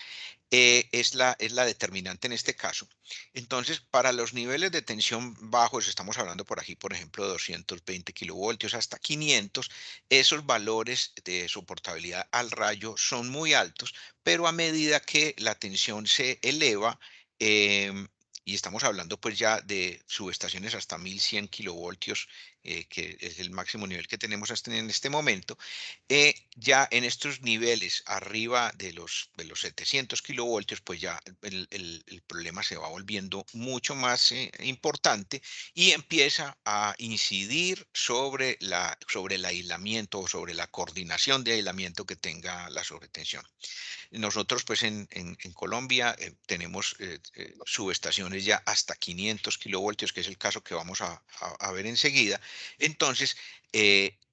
es la determinante en este caso. Entonces, para los niveles de tensión bajos, estamos hablando por aquí, por ejemplo, de 220 kilovoltios hasta 500, esos valores de soportabilidad al rayo son muy altos, pero a medida que la tensión se eleva, em, y estamos hablando pues ya de subestaciones hasta 1100 kilovoltios que es el máximo nivel que tenemos hasta en este momento, ya en estos niveles arriba de los 700 kilovoltios, pues ya el problema se va volviendo mucho más importante y empieza a incidir sobre el aislamiento o sobre la coordinación de aislamiento que tenga la sobretensión. Nosotros, pues en Colombia tenemos subestaciones ya hasta 500 kilovoltios, que es el caso que vamos a ver enseguida. Entonces,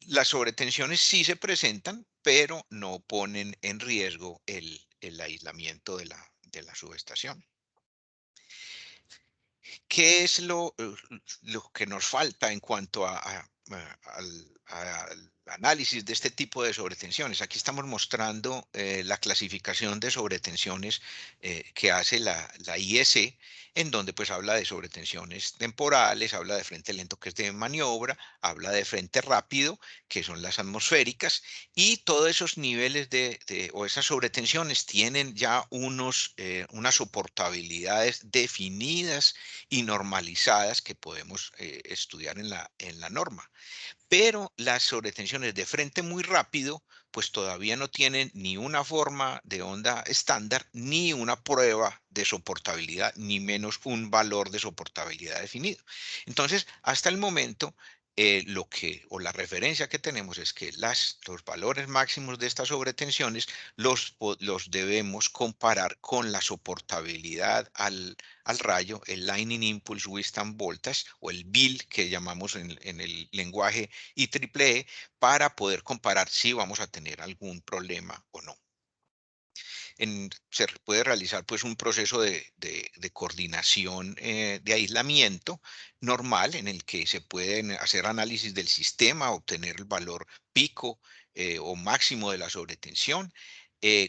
las sobretensiones sí se presentan, pero no ponen en riesgo el aislamiento de la subestación. ¿Qué es lo que nos falta en cuanto al análisis de este tipo de sobretensiones? Aquí estamos mostrando la clasificación de sobretensiones que hace la IEC, en donde pues habla de sobretensiones temporales, habla de frente lento, que es de maniobra, habla de frente rápido, que son las atmosféricas, y todos esos niveles o esas sobretensiones tienen ya unas soportabilidades definidas y normalizadas que podemos estudiar en la norma. Pero las sobretensiones de frente muy rápido, pues todavía no tienen ni una forma de onda estándar, ni una prueba de soportabilidad, ni menos un valor de soportabilidad definido. Entonces, hasta el momento, o la referencia que tenemos es que los valores máximos de estas sobretensiones los debemos comparar con la soportabilidad al rayo, el Lightning Impulse Withstand Voltage, o el BIL que llamamos en el lenguaje IEEE, para poder comparar si vamos a tener algún problema o no. Se puede realizar pues un proceso de coordinación de aislamiento normal, en el que se pueden hacer análisis del sistema, obtener el valor pico o máximo de la sobretensión,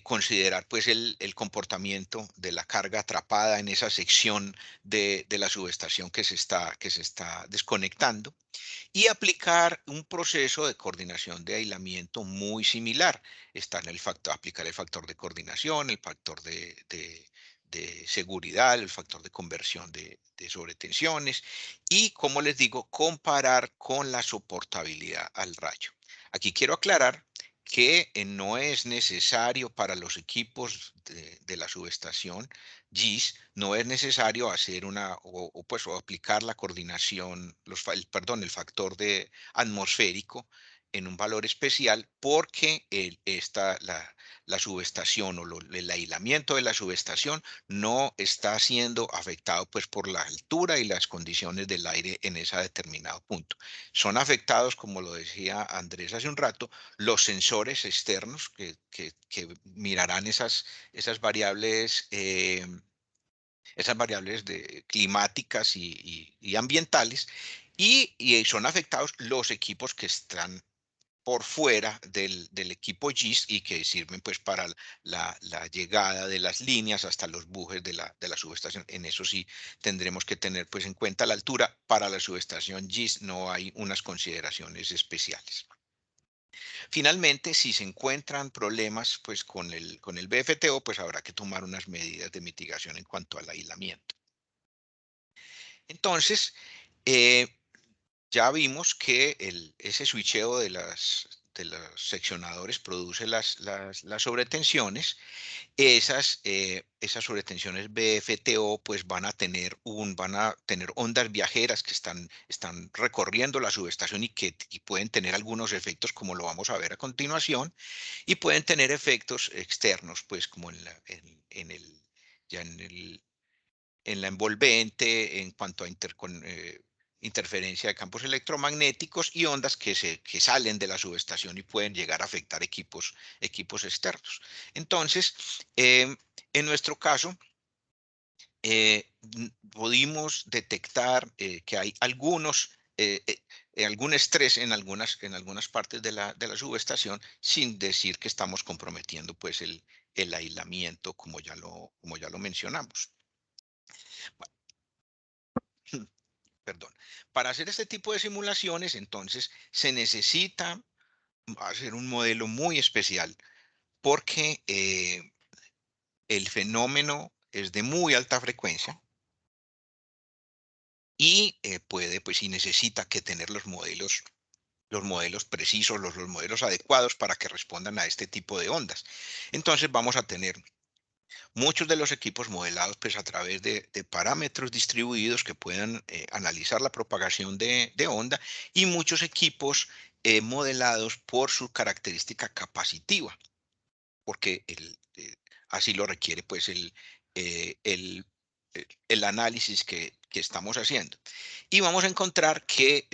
considerar pues el comportamiento de la carga atrapada en esa sección de la subestación que se está desconectando, y aplicar un proceso de coordinación de aislamiento muy similar. Está en aplicar el factor de coordinación, el factor de seguridad, el factor de conversión de sobretensiones y, como les digo, comparar con la soportabilidad al rayo. Aquí quiero aclarar que no es necesario para los equipos de la subestación GIS, no es necesario hacer o aplicar la coordinación, el factor de atmosférico en un valor especial, porque la subestación el aislamiento de la subestación no está siendo afectado pues por la altura y las condiciones del aire en ese determinado punto. Son afectados, como lo decía Andrés hace un rato, los sensores externos que mirarán esas variables climáticas y ambientales, y son afectados los equipos que están por fuera del equipo GIS y que sirven pues para la llegada de las líneas hasta los bujes de la subestación. En eso sí tendremos que tener pues en cuenta la altura. Para la subestación GIS no hay unas consideraciones especiales. Finalmente, si se encuentran problemas pues con el BFTO, pues habrá que tomar unas medidas de mitigación en cuanto al aislamiento. Entonces, ya vimos que ese switcheo de los seccionadores produce las sobretensiones. Esas sobretensiones BFTO pues van a tener ondas viajeras que están recorriendo la subestación y pueden tener algunos efectos, como lo vamos a ver a continuación, y pueden tener efectos externos, pues como ya en la envolvente, en cuanto a interferencia de campos electromagnéticos y ondas que salen de la subestación y pueden llegar a afectar equipos externos. Entonces, en nuestro caso, pudimos detectar que hay algún estrés en algunas partes de la subestación, sin decir que estamos comprometiendo pues el aislamiento, como ya lo mencionamos. Perdón. Para hacer este tipo de simulaciones, entonces, se necesita hacer un modelo muy especial, porque el fenómeno es de muy alta frecuencia y puede, pues, y necesita que tener los modelos precisos, los modelos adecuados para que respondan a este tipo de ondas. Entonces vamos a tener muchos de los equipos modelados pues a través de parámetros distribuidos que puedan analizar la propagación de onda, y muchos equipos modelados por su característica capacitiva, porque así lo requiere pues el análisis que estamos haciendo. Y vamos a encontrar que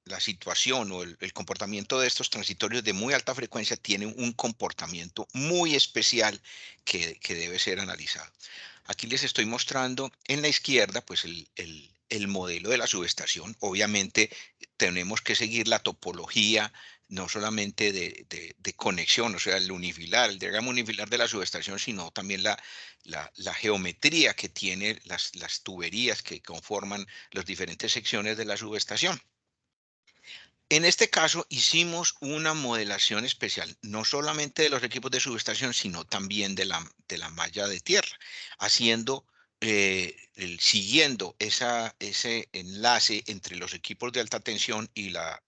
la situación o el comportamiento de estos transitorios de muy alta frecuencia tiene un comportamiento muy especial que debe ser analizado. Aquí les estoy mostrando en la izquierda pues el modelo de la subestación. Obviamente tenemos que seguir la topología no solamente de conexión, o sea, el diagrama unifilar de la subestación, sino también la geometría que tiene las tuberías que conforman las diferentes secciones de la subestación. En este caso hicimos una modelación especial, no solamente de los equipos de subestación, sino también de la malla de tierra, siguiendo ese enlace entre los equipos de alta tensión y la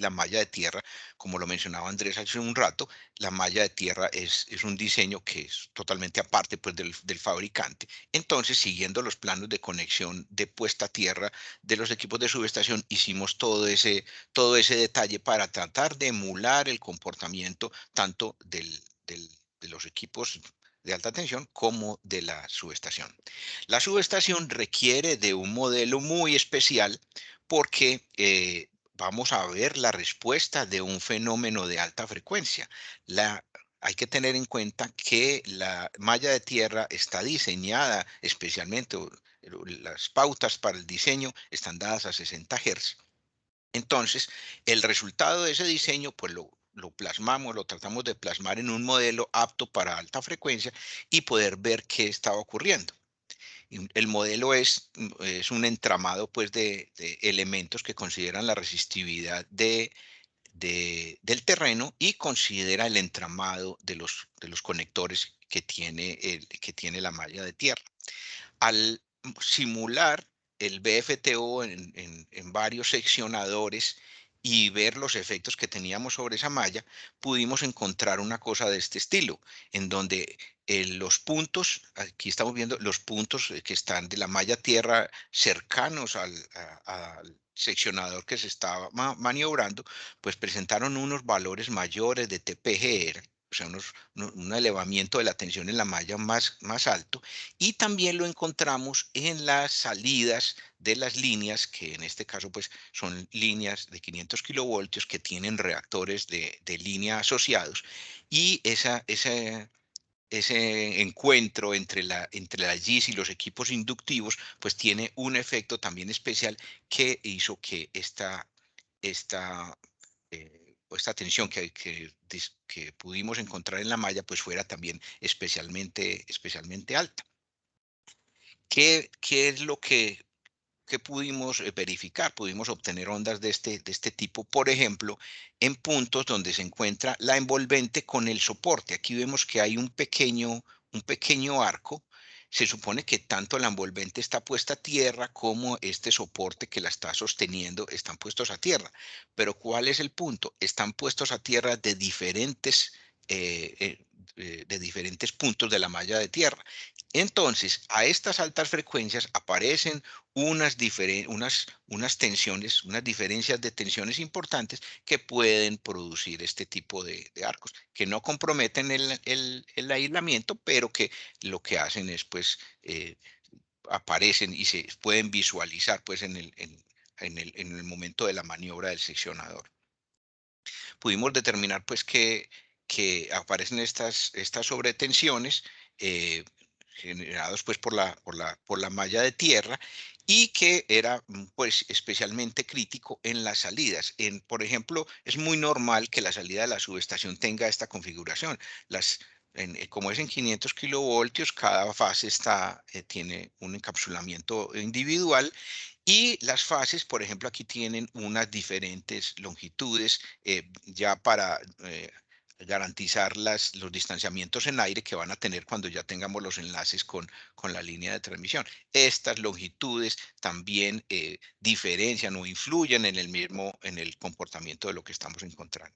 malla de tierra. Como lo mencionaba Andrés hace un rato, la malla de tierra es un diseño que es totalmente aparte pues, del fabricante. Entonces, siguiendo los planos de conexión de puesta a tierra de los equipos de subestación, hicimos todo ese detalle para tratar de emular el comportamiento tanto de los equipos de alta tensión como de la subestación. La subestación requiere de un modelo muy especial porque vamos a ver la respuesta de un fenómeno de alta frecuencia. Hay que tener en cuenta que la malla de tierra está diseñada especialmente, las pautas para el diseño están dadas a 60 Hz. Entonces, el resultado de ese diseño, pues lo plasmamos, lo tratamos de plasmar en un modelo apto para alta frecuencia y poder ver qué estaba ocurriendo. Y el modelo es un entramado pues, de elementos que consideran la resistividad del terreno y considera el entramado de los conectores que tiene la malla de tierra. Al simular el BFTO en varios seccionadores y ver los efectos que teníamos sobre esa malla, pudimos encontrar una cosa de este estilo, en donde los puntos, aquí estamos viendo los puntos que están de la malla tierra cercanos al seccionador que se estaba maniobrando, pues presentaron unos valores mayores de TPGR, o sea, un elevamiento de la tensión en la malla más alto. Y también lo encontramos en las salidas de las líneas, que en este caso pues son líneas de 500 kilovoltios que tienen reactores de línea asociados. Y ese encuentro entre la GIS y los equipos inductivos pues tiene un efecto también especial que hizo que esta tensión que pudimos encontrar en la malla pues fuera también especialmente alta. ¿Qué es lo que pudimos verificar? Pudimos obtener ondas de este tipo, por ejemplo, en puntos donde se encuentra la envolvente con el soporte. Aquí vemos que hay un pequeño arco. Se supone que tanto la envolvente está puesta a tierra como este soporte que la está sosteniendo están puestos a tierra. Pero ¿cuál es el punto? Están puestos a tierra de diferentes puntos de la malla de tierra. Entonces, a estas altas frecuencias aparecen unas tensiones, unas diferencias de tensiones importantes que pueden producir este tipo de arcos, que no comprometen el aislamiento, pero que lo que hacen es, pues, aparecen y se pueden visualizar, pues, en el momento de la maniobra del seccionador. Pudimos determinar, pues, que aparecen estas sobretensiones eh, generados pues por la malla de tierra, y que era pues especialmente crítico en las salidas. Por ejemplo, es muy normal que la salida de la subestación tenga esta configuración. Como es en 500 kilovoltios, cada fase tiene un encapsulamiento individual, y las fases, por ejemplo, aquí tienen unas diferentes longitudes ya para garantizar los distanciamientos en aire que van a tener cuando ya tengamos los enlaces con la línea de transmisión. Estas longitudes también diferencian o influyen en el comportamiento de lo que estamos encontrando.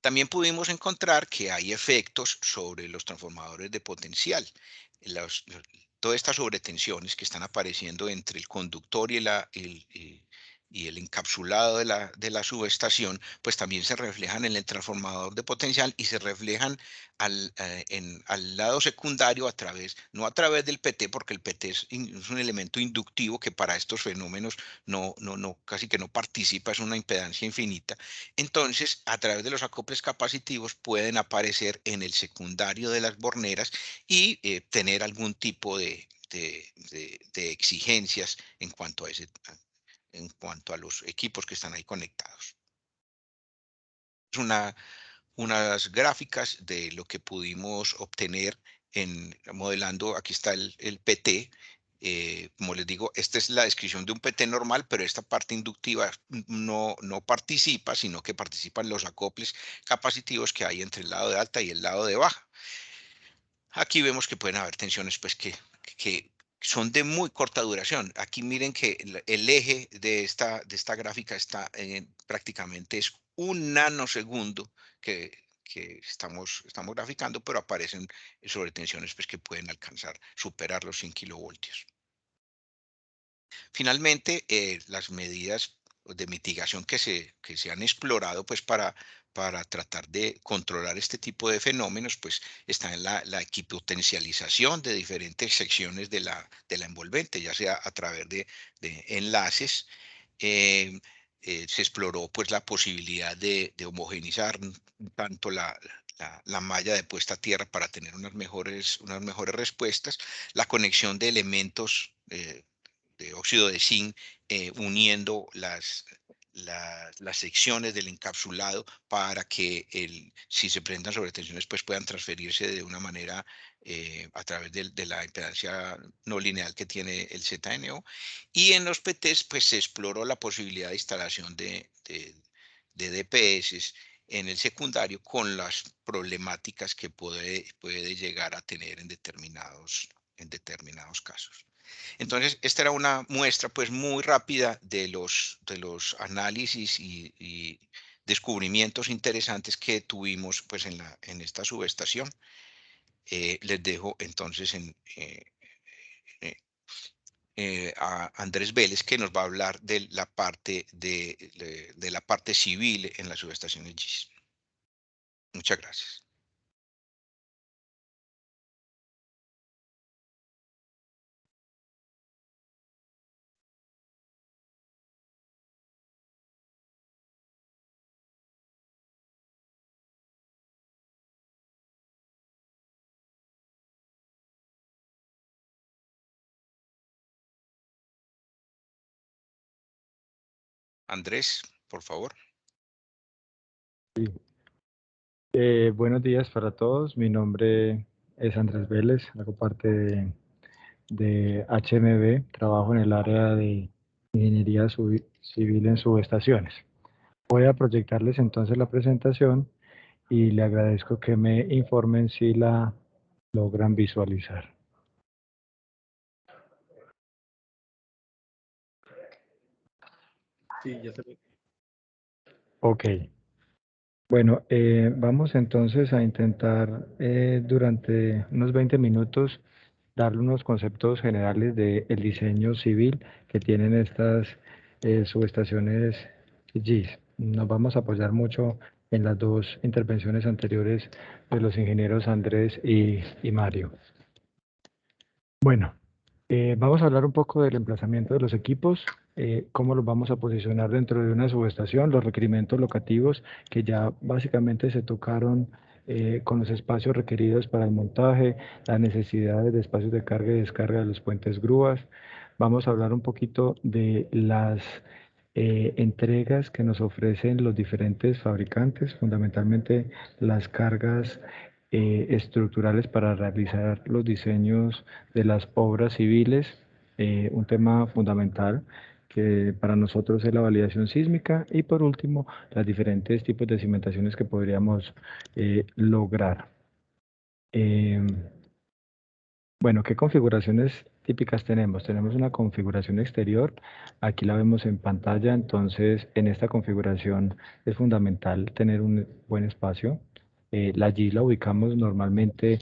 También pudimos encontrar que hay efectos sobre los transformadores de potencial. Todas estas sobretensiones que están apareciendo entre el conductor y el encapsulado de la subestación, pues también se reflejan en el transformador de potencial y se reflejan al lado secundario no a través del PT, porque el PT es un elemento inductivo que para estos fenómenos casi que no participa, es una impedancia infinita. Entonces, a través de los acoples capacitivos pueden aparecer en el secundario de las borneras y tener algún tipo de exigencias en cuanto a los equipos que están ahí conectados. Es unas gráficas de lo que pudimos obtener modelando. Aquí está el PT. Como les digo, esta es la descripción de un PT normal, pero esta parte inductiva no participa, sino que participan los acoples capacitivos que hay entre el lado de alta y el lado de baja. Aquí vemos que pueden haber tensiones pues, que son de muy corta duración. Aquí miren que el eje de esta gráfica está prácticamente es un nanosegundo que estamos graficando, pero aparecen sobretensiones pues, que pueden superar los 100 kilovoltios. Finalmente, las medidas de mitigación que se han explorado pues, para tratar de controlar este tipo de fenómenos, pues está en la equipotencialización de diferentes secciones de la envolvente, ya sea a través de enlaces. Se exploró pues la posibilidad de homogeneizar tanto la malla de puesta a tierra para tener unas mejores respuestas, la conexión de elementos de óxido de zinc uniendo las secciones del encapsulado para que si se presentan sobretensiones pues puedan transferirse de una manera a través de la impedancia no lineal que tiene el ZNO. Y en los PTs pues se exploró la posibilidad de instalación de DPS en el secundario con las problemáticas que puede llegar a tener en determinados casos. Entonces, esta era una muestra pues muy rápida de los análisis y descubrimientos interesantes que tuvimos pues en esta subestación. Les dejo entonces a Andrés Vélez, que nos va a hablar de la parte la parte civil en las subestaciones GIS. Muchas gracias. Andrés, por favor. Sí. Buenos días para todos. Mi nombre es Andrés Vélez, hago parte de HMB, trabajo en el área de ingeniería civil en subestaciones. Voy a proyectarles entonces la presentación y le agradezco que me informen si la logran visualizar. Sí, ya se ve. Ok. Bueno, vamos entonces a intentar durante unos 20 minutos darle unos conceptos generales del diseño civil que tienen estas subestaciones GIS. Nos vamos a apoyar mucho en las dos intervenciones anteriores de los ingenieros Andrés y Mario. Bueno, vamos a hablar un poco del emplazamiento de los equipos, cómo los vamos a posicionar dentro de una subestación, los requerimientos locativos que ya básicamente se tocaron con los espacios requeridos para el montaje, las necesidades de espacios de carga y descarga de los puentes grúas. Vamos a hablar un poquito de las entregas que nos ofrecen los diferentes fabricantes, fundamentalmente las cargas estructurales para realizar los diseños de las obras civiles, un tema fundamental que para nosotros es la validación sísmica, y por último, los diferentes tipos de cimentaciones que podríamos lograr. Bueno, ¿qué configuraciones típicas tenemos? Tenemos una configuración exterior, aquí la vemos en pantalla, entonces en esta configuración es fundamental tener un buen espacio. La G la ubicamos normalmente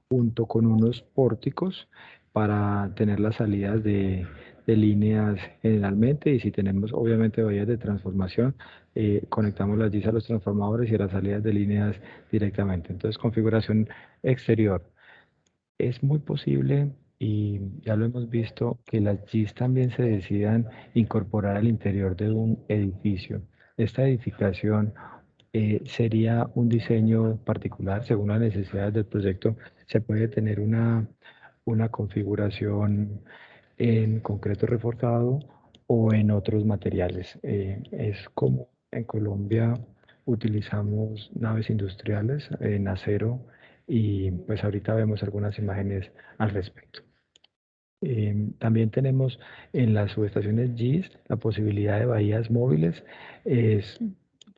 junto con unos pórticos para tener las salidas de líneas generalmente, y si tenemos obviamente bahías de transformación, conectamos las Gs a los transformadores y a las salidas de líneas directamente. Entonces, configuración exterior. Es muy posible, y ya lo hemos visto, que las Gs también se decidan incorporar al interior de un edificio. Esta edificación sería un diseño particular según las necesidades del proyecto. Se puede tener una configuración en concreto reforzado o en otros materiales. Es como en Colombia utilizamos naves industriales en acero, y pues ahorita vemos algunas imágenes al respecto. También tenemos en las subestaciones GIS la posibilidad de bahías móviles. Es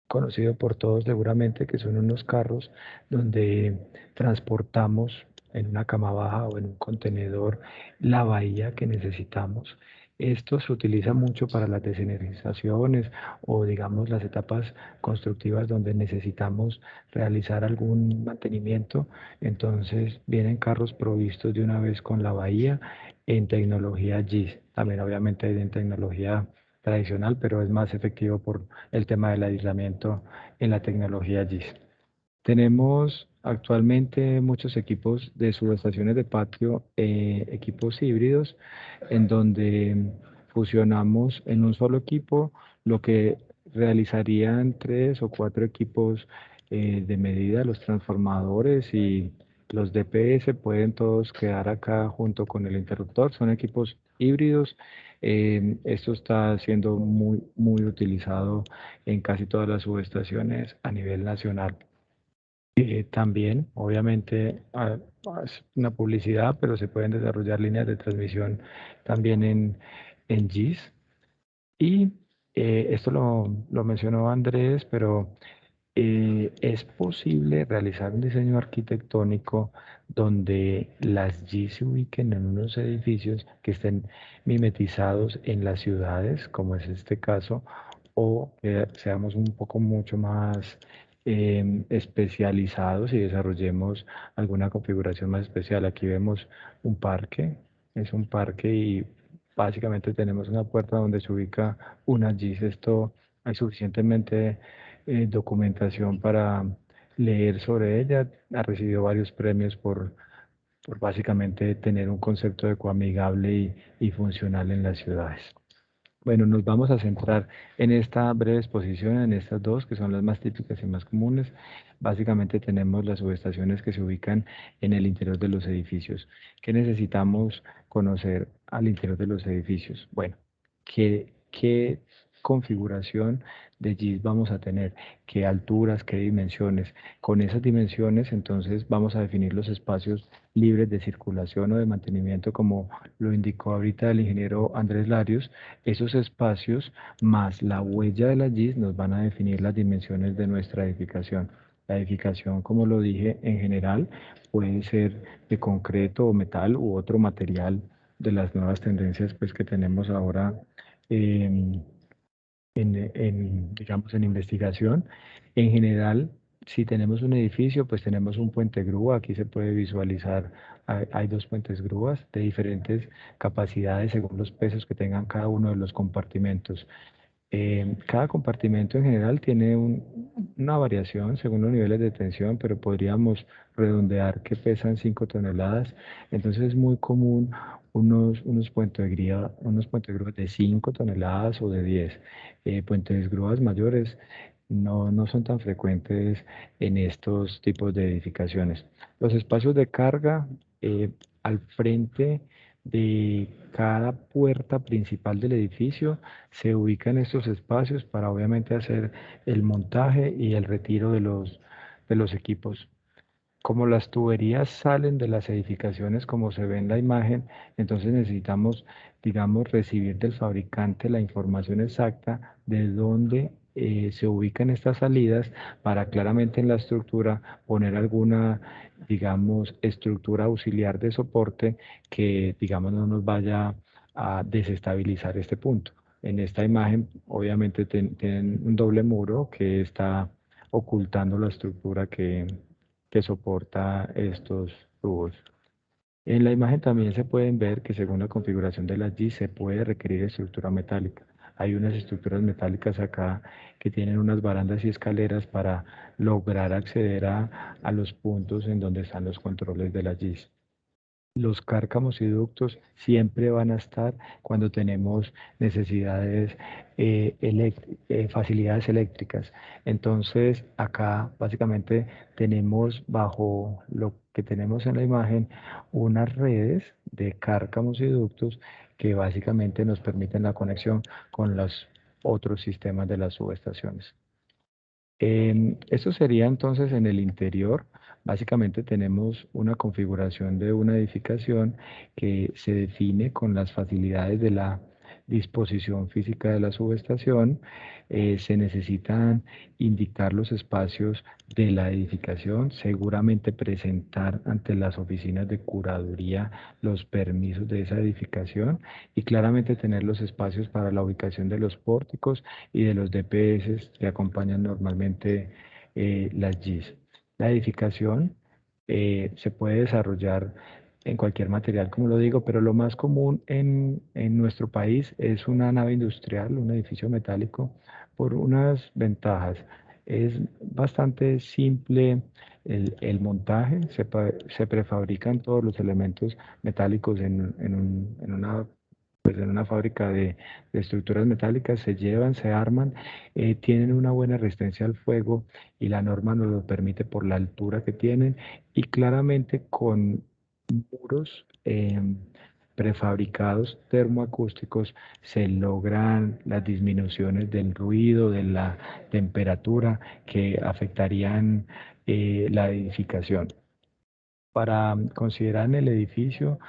conocido por todos seguramente que son unos carros donde transportamos en una cama baja o en un contenedor la bahía que necesitamos. Esto se utiliza mucho para las desenergizaciones o digamos las etapas constructivas donde necesitamos realizar algún mantenimiento. Entonces vienen carros provistos de una vez con la bahía en tecnología GIS. También obviamente hay en tecnología tradicional, pero es más efectivo por el tema del aislamiento en la tecnología GIS. Tenemos actualmente muchos equipos de subestaciones de patio, equipos híbridos, en donde fusionamos en un solo equipo lo que realizarían 3 o 4 equipos de medida. Los transformadores y los DPS pueden todos quedar acá junto con el interruptor. Son equipos híbridos. Esto está siendo muy utilizado en casi todas las subestaciones a nivel nacional. También, obviamente, es una publicidad, pero se pueden desarrollar líneas de transmisión también en GIS. Y esto lo mencionó Andrés, pero es posible realizar un diseño arquitectónico donde las G se ubiquen en unos edificios que estén mimetizados en las ciudades, como es este caso, o que seamos un poco mucho más especializados y desarrollemos alguna configuración más especial. Aquí vemos un parque, es un parque, y básicamente tenemos una puerta donde se ubica una G. Esto hay suficientemente documentación para leer sobre ella. Ha recibido varios premios por básicamente tener un concepto ecoamigable y funcional en las ciudades. Bueno, nos vamos a centrar en esta breve exposición, en estas dos, que son las más típicas y más comunes. Básicamente tenemos las subestaciones que se ubican en el interior de los edificios. ¿Qué necesitamos conocer al interior de los edificios? Bueno, ¿qué configuración de GIS vamos a tener? ¿Qué alturas, qué dimensiones? Con esas dimensiones, entonces, vamos a definir los espacios libres de circulación o de mantenimiento, como lo indicó ahorita el ingeniero Andrés Larios. Esos espacios más la huella de la GIS nos van a definir las dimensiones de nuestra edificación. La edificación, como lo dije, en general puede ser de concreto o metal u otro material de las nuevas tendencias pues, que tenemos ahora digamos, en investigación. En general, si tenemos un edificio, pues tenemos un puente grúa. Aquí se puede visualizar, hay 2 puentes grúas de diferentes capacidades según los pesos que tengan cada uno de los compartimentos. Cada compartimento en general tiene una variación según los niveles de tensión, pero podríamos redondear que pesan 5 toneladas. Entonces es muy común unos puentes grúas de 5 toneladas o de 10. Puentes grúas mayores no son tan frecuentes en estos tipos de edificaciones. Los espacios de carga al frente de cada puerta principal del edificio se ubican estos espacios para obviamente hacer el montaje y el retiro de los equipos. Como las tuberías salen de las edificaciones como se ve en la imagen, entonces necesitamos digamos, recibir del fabricante la información exacta de dónde se ubican estas salidas para claramente en la estructura poner alguna, digamos, estructura auxiliar de soporte que, digamos, no nos vaya a desestabilizar este punto. En esta imagen, obviamente, tienen un doble muro que está ocultando la estructura que soporta estos tubos. En la imagen también se pueden ver que según la configuración de las G se puede requerir estructura metálica. Hay unas estructuras metálicas acá que tienen unas barandas y escaleras para lograr acceder a los puntos en donde están los controles de las Gs. Los cárcamos y ductos siempre van a estar cuando tenemos necesidades, facilidades eléctricas. Entonces, acá básicamente tenemos bajo lo que tenemos en la imagen unas redes de cárcamos y ductos que básicamente nos permiten la conexión con los otros sistemas de las subestaciones. Esto sería entonces en el interior. Básicamente tenemos una configuración de una edificación que se define con las facilidades de la disposición física de la subestación. Se necesitan indicar los espacios de la edificación, seguramente presentar ante las oficinas de curaduría los permisos de esa edificación y claramente tener los espacios para la ubicación de los pórticos y de los DPS que acompañan normalmente las GIS. La edificación se puede desarrollar en cualquier material, como lo digo, pero lo más común en nuestro país es una nave industrial, un edificio metálico, por unas ventajas. Es bastante simple el montaje, se prefabrican todos los elementos metálicos en una fábrica de estructuras metálicas, se llevan, se arman, tienen una buena resistencia al fuego y la norma nos lo permite por la altura que tienen y claramente con muros prefabricados termoacústicos se logran las disminuciones del ruido, de la temperatura que afectarían la edificación. Para considerar en el edificio,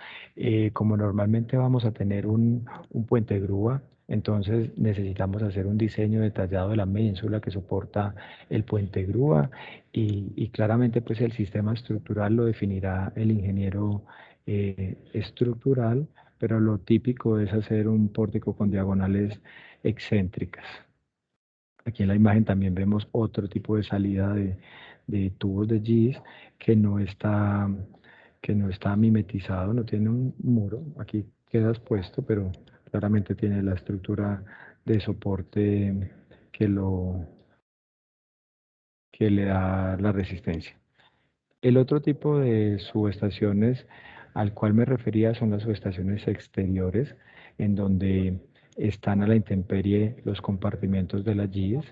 como normalmente vamos a tener un puente grúa, entonces necesitamos hacer un diseño detallado de la ménsula que soporta el puente grúa y claramente pues el sistema estructural lo definirá el ingeniero estructural, pero lo típico es hacer un pórtico con diagonales excéntricas. Aquí en la imagen también vemos otro tipo de salida de tubos de GIS que no está mimetizado, no tiene un muro. Aquí queda expuesto, pero claramente tiene la estructura de soporte que le da la resistencia. El otro tipo de subestaciones al cual me refería son las subestaciones exteriores, en donde están a la intemperie los compartimentos de las GIS.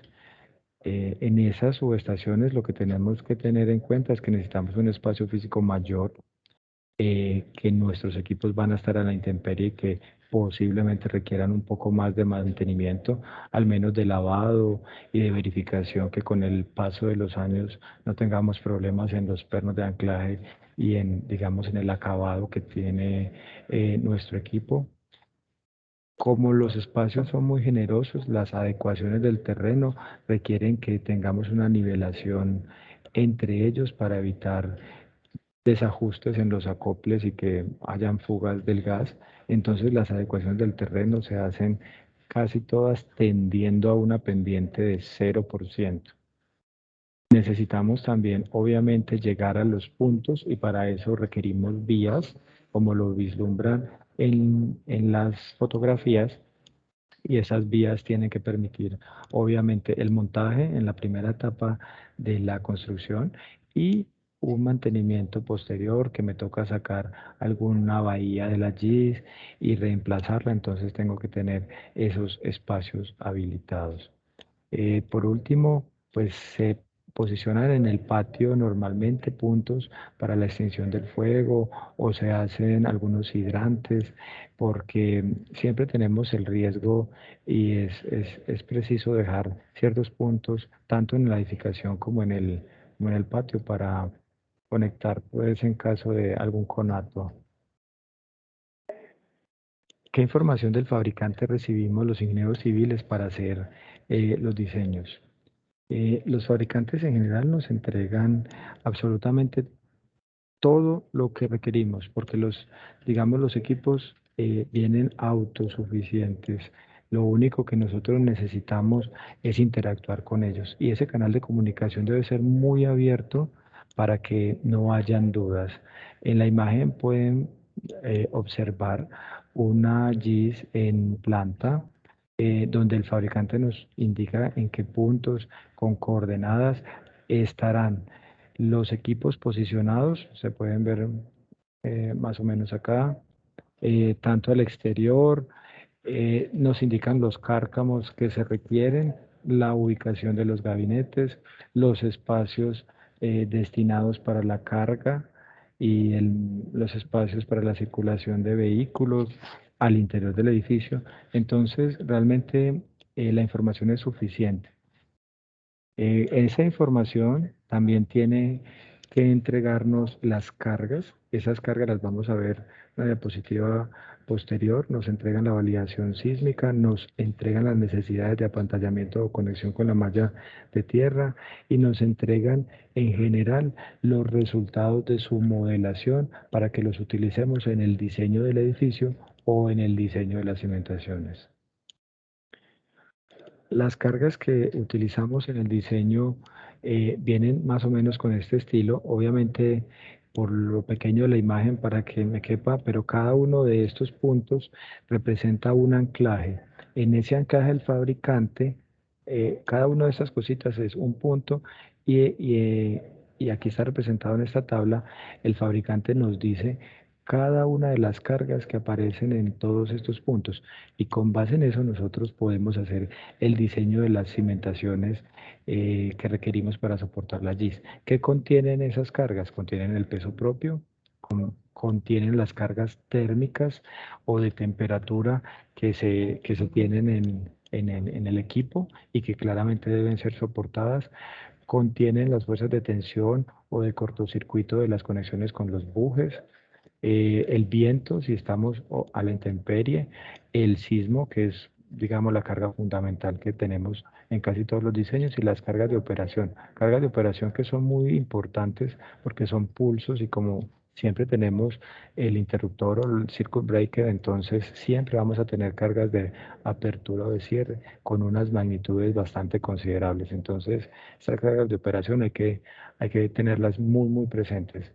En esas subestaciones lo que tenemos que tener en cuenta es que necesitamos un espacio físico mayor, que nuestros equipos van a estar a la intemperie y que posiblemente requieran un poco más de mantenimiento, al menos de lavado y de verificación, que con el paso de los años no tengamos problemas en los pernos de anclaje y digamos, en el acabado que tiene nuestro equipo. Como los espacios son muy generosos, las adecuaciones del terreno requieren que tengamos una nivelación entre ellos para evitar desajustes en los acoples y que hayan fugas del gas. Entonces las adecuaciones del terreno se hacen casi todas tendiendo a una pendiente de 0%. Necesitamos también, obviamente, llegar a los puntos y para eso requerimos vías, como lo vislumbran en las fotografías, y esas vías tienen que permitir, obviamente, el montaje en la primera etapa de la construcción y un mantenimiento posterior que me toca sacar alguna bahía de la GIS y reemplazarla, entonces tengo que tener esos espacios habilitados. Por último, pues se posicionan en el patio normalmente puntos para la extinción del fuego o se hacen algunos hidrantes porque siempre tenemos el riesgo y es preciso dejar ciertos puntos tanto en la edificación como en el patio para conectar pues en caso de algún conato. ¿Qué información del fabricante recibimos los ingenieros civiles para hacer los diseños? Los fabricantes en general nos entregan absolutamente todo lo que requerimos, porque digamos, los equipos vienen autosuficientes. Lo único que nosotros necesitamos es interactuar con ellos y ese canal de comunicación debe ser muy abierto para que no hayan dudas. En la imagen pueden observar una GIS en planta donde el fabricante nos indica en qué puntos con coordenadas estarán los equipos posicionados. Se pueden ver más o menos acá, tanto al exterior, nos indican los cárcamos que se requieren, la ubicación de los gabinetes, los espacios destinados para la carga y los espacios para la circulación de vehículos al interior del edificio. Entonces, realmente la información es suficiente. Esa información también tiene que entregarnos las cargas. Esas cargas las vamos a ver en la diapositiva posterior. Nos entregan la validación sísmica, nos entregan las necesidades de apantallamiento o conexión con la malla de tierra y nos entregan en general los resultados de su modelación para que los utilicemos en el diseño del edificio o en el diseño de las cimentaciones. Las cargas que utilizamos en el diseño vienen más o menos con este estilo, obviamente por lo pequeño de la imagen para que me quepa, pero cada uno de estos puntos representa un anclaje. En ese anclaje el fabricante, cada una de estas cositas es un punto y aquí está representado en esta tabla, el fabricante nos dice cada una de las cargas que aparecen en todos estos puntos y con base en eso nosotros podemos hacer el diseño de las cimentaciones que requerimos para soportar la GIS. ¿Qué contienen esas cargas? Contienen el peso propio, contienen las cargas térmicas o de temperatura que se tienen en el equipo y que claramente deben ser soportadas. Contienen las fuerzas de tensión o de cortocircuito de las conexiones con los bujes, el viento, si estamos a la intemperie, el sismo, que es, digamos, la carga fundamental que tenemos en casi todos los diseños, y las cargas de operación que son muy importantes porque son pulsos y como siempre tenemos el interruptor o el circuit breaker, entonces siempre vamos a tener cargas de apertura o de cierre con unas magnitudes bastante considerables. Entonces, estas cargas de operación hay que tenerlas muy, muy presentes.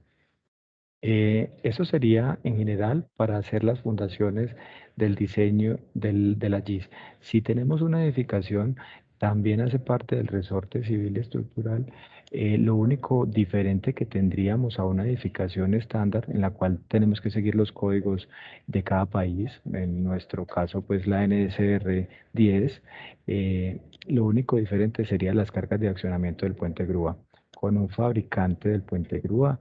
Eso sería en general para hacer las fundaciones del diseño de la GIS. Si tenemos una edificación, también hace parte del resorte civil estructural. Lo único diferente que tendríamos a una edificación estándar en la cual tenemos que seguir los códigos de cada país, en nuestro caso pues la NSR 10, lo único diferente sería las cargas de accionamiento del puente grúa. Con un fabricante del puente grúa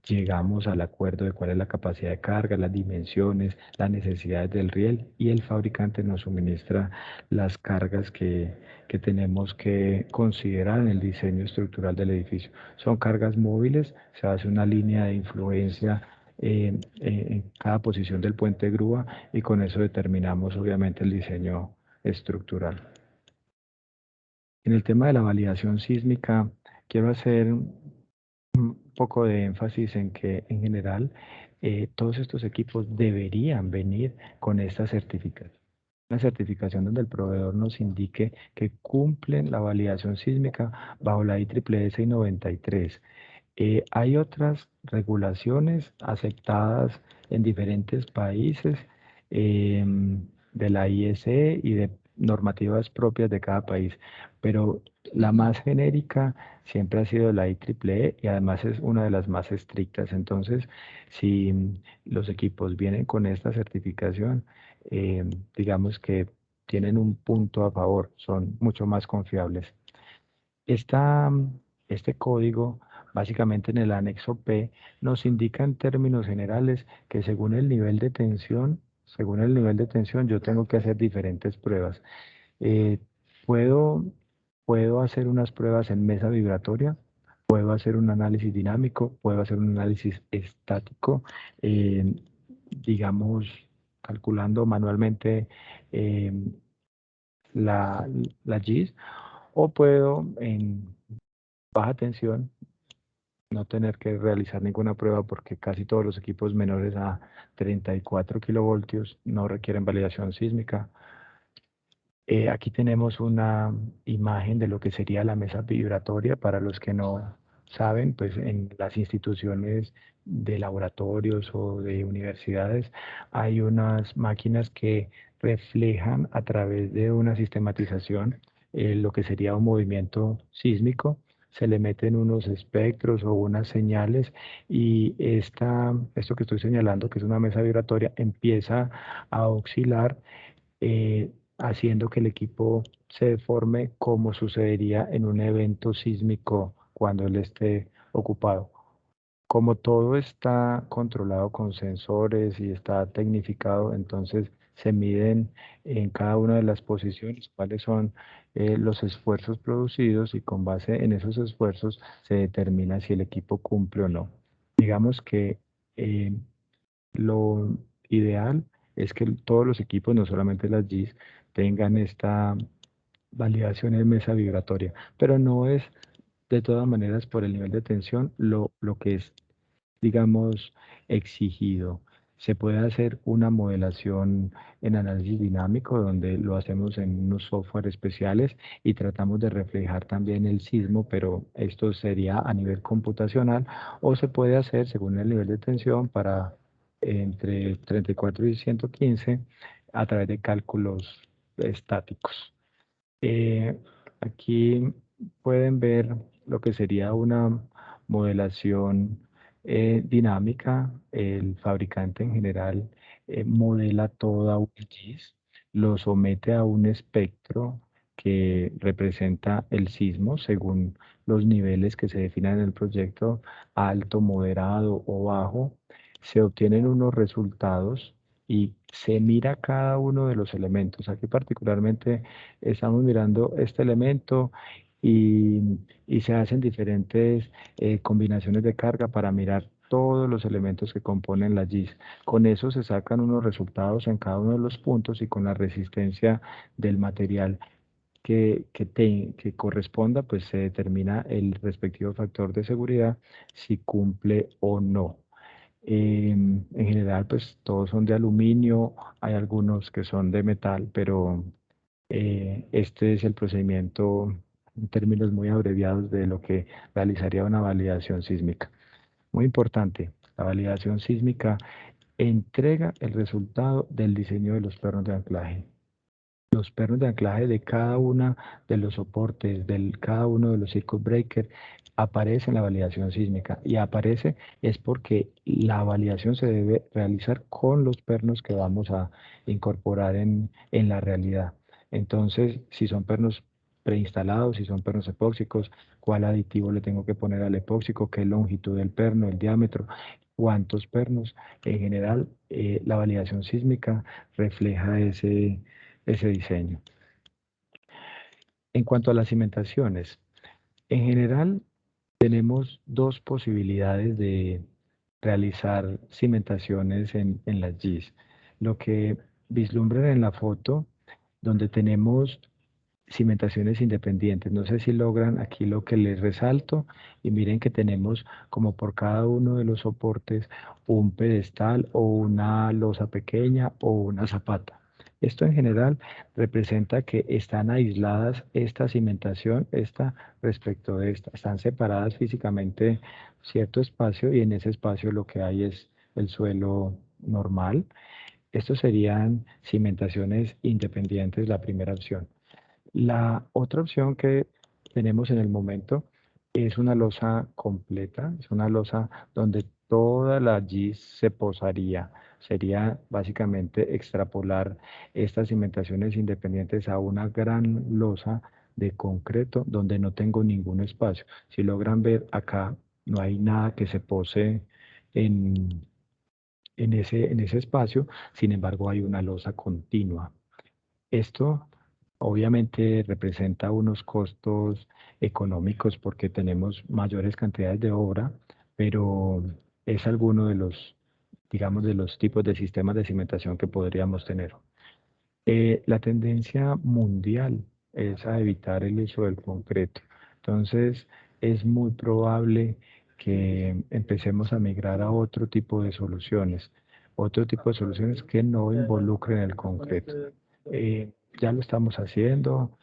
llegamos al acuerdo de cuál es la capacidad de carga, las dimensiones, las necesidades del riel y el fabricante nos suministra las cargas que tenemos que considerar en el diseño estructural del edificio. Son cargas móviles, se hace una línea de influencia en cada posición del puente grúa y con eso determinamos obviamente el diseño estructural. En el tema de la validación sísmica, quiero hacer un poco de énfasis en que en general todos estos equipos deberían venir con esta certificación. Una certificación donde el proveedor nos indique que cumplen la validación sísmica bajo la IEEE 693. Hay otras regulaciones aceptadas en diferentes países de la IEC y de normativas propias de cada país, pero la más genérica siempre ha sido la IEEE y además es una de las más estrictas. Entonces, si los equipos vienen con esta certificación, digamos que tienen un punto a favor, son mucho más confiables. Este código, básicamente en el anexo P, nos indica en términos generales que según el nivel de tensión, yo tengo que hacer diferentes pruebas. Eh, puedo, puedo hacer unas pruebas en mesa vibratoria, puedo hacer un análisis dinámico, puedo hacer un análisis estático, digamos, calculando manualmente la GIS, o puedo en baja tensión no tener que realizar ninguna prueba porque casi todos los equipos menores a 34 kilovoltios no requieren validación sísmica. Aquí tenemos una imagen de lo que sería la mesa vibratoria. Para los que no saben, pues en las instituciones de laboratorios o de universidades hay unas máquinas que reflejan a través de una sistematización lo que sería un movimiento sísmico. Se le meten unos espectros o unas señales y esto que estoy señalando, que es una mesa vibratoria, empieza a oscilar, haciendo que el equipo se deforme como sucedería en un evento sísmico cuando él esté ocupado. Como todo está controlado con sensores y está tecnificado, entonces se miden en cada una de las posiciones cuáles son los esfuerzos producidos y con base en esos esfuerzos se determina si el equipo cumple o no. Digamos que lo ideal es que todos los equipos, no solamente las GIS, tengan esta validación en mesa vibratoria, pero no es de todas maneras por el nivel de tensión lo que es, digamos, exigido. Se puede hacer una modelación en análisis dinámico donde lo hacemos en unos software especiales y tratamos de reflejar también el sismo, pero esto sería a nivel computacional, o se puede hacer según el nivel de tensión para entre 34 y 115 a través de cálculos estáticos. Aquí pueden ver lo que sería una modelación dinámica. El fabricante en general modela toda un GIS, lo somete a un espectro que representa el sismo según los niveles que se definan en el proyecto, alto, moderado o bajo. Se obtienen unos resultados y se mira cada uno de los elementos. Aquí particularmente estamos mirando este elemento y se hacen diferentes combinaciones de carga para mirar todos los elementos que componen la GIS. Con eso se sacan unos resultados en cada uno de los puntos y con la resistencia del material que corresponda, pues se determina el respectivo factor de seguridad si cumple o no. En general, pues todos son de aluminio, hay algunos que son de metal, pero este es el procedimiento en términos muy abreviados de lo que realizaría una validación sísmica. Muy importante, la validación sísmica entrega el resultado del diseño de los pernos de anclaje. Los pernos de anclaje de cada uno de los soportes, de cada uno de los circuit breakers, aparece en la validación sísmica, y aparece es porque la validación se debe realizar con los pernos que vamos a incorporar en la realidad. Entonces, si son pernos preinstalados, si son pernos epóxicos, cuál aditivo le tengo que poner al epóxico, qué longitud del perno, el diámetro, cuántos pernos. En general, la validación sísmica refleja ese diseño. En cuanto a las cimentaciones, en general tenemos dos posibilidades de realizar cimentaciones en las GIS. Lo que vislumbran en la foto, donde tenemos cimentaciones independientes. No sé si logran aquí lo que les resalto, y miren que tenemos como por cada uno de los soportes un pedestal o una losa pequeña o una zapata. Esto en general representa que están aisladas esta cimentación, esta respecto de esta. Están separadas físicamente cierto espacio y en ese espacio lo que hay es el suelo normal. Estos serían cimentaciones independientes, la primera opción. La otra opción que tenemos en el momento es una losa completa, es una losa donde toda la GIS se posaría. Sería básicamente extrapolar estas cimentaciones independientes a una gran losa de concreto donde no tengo ningún espacio. Si logran ver acá, no hay nada que se pose en ese espacio, sin embargo hay una losa continua. Esto obviamente representa unos costos económicos porque tenemos mayores cantidades de obra, pero es alguno de los digamos, de los tipos de sistemas de cimentación que podríamos tener. La tendencia mundial es a evitar el uso del concreto. Entonces, es muy probable que empecemos a migrar a otro tipo de soluciones que no involucren el concreto. Ya lo estamos haciendo,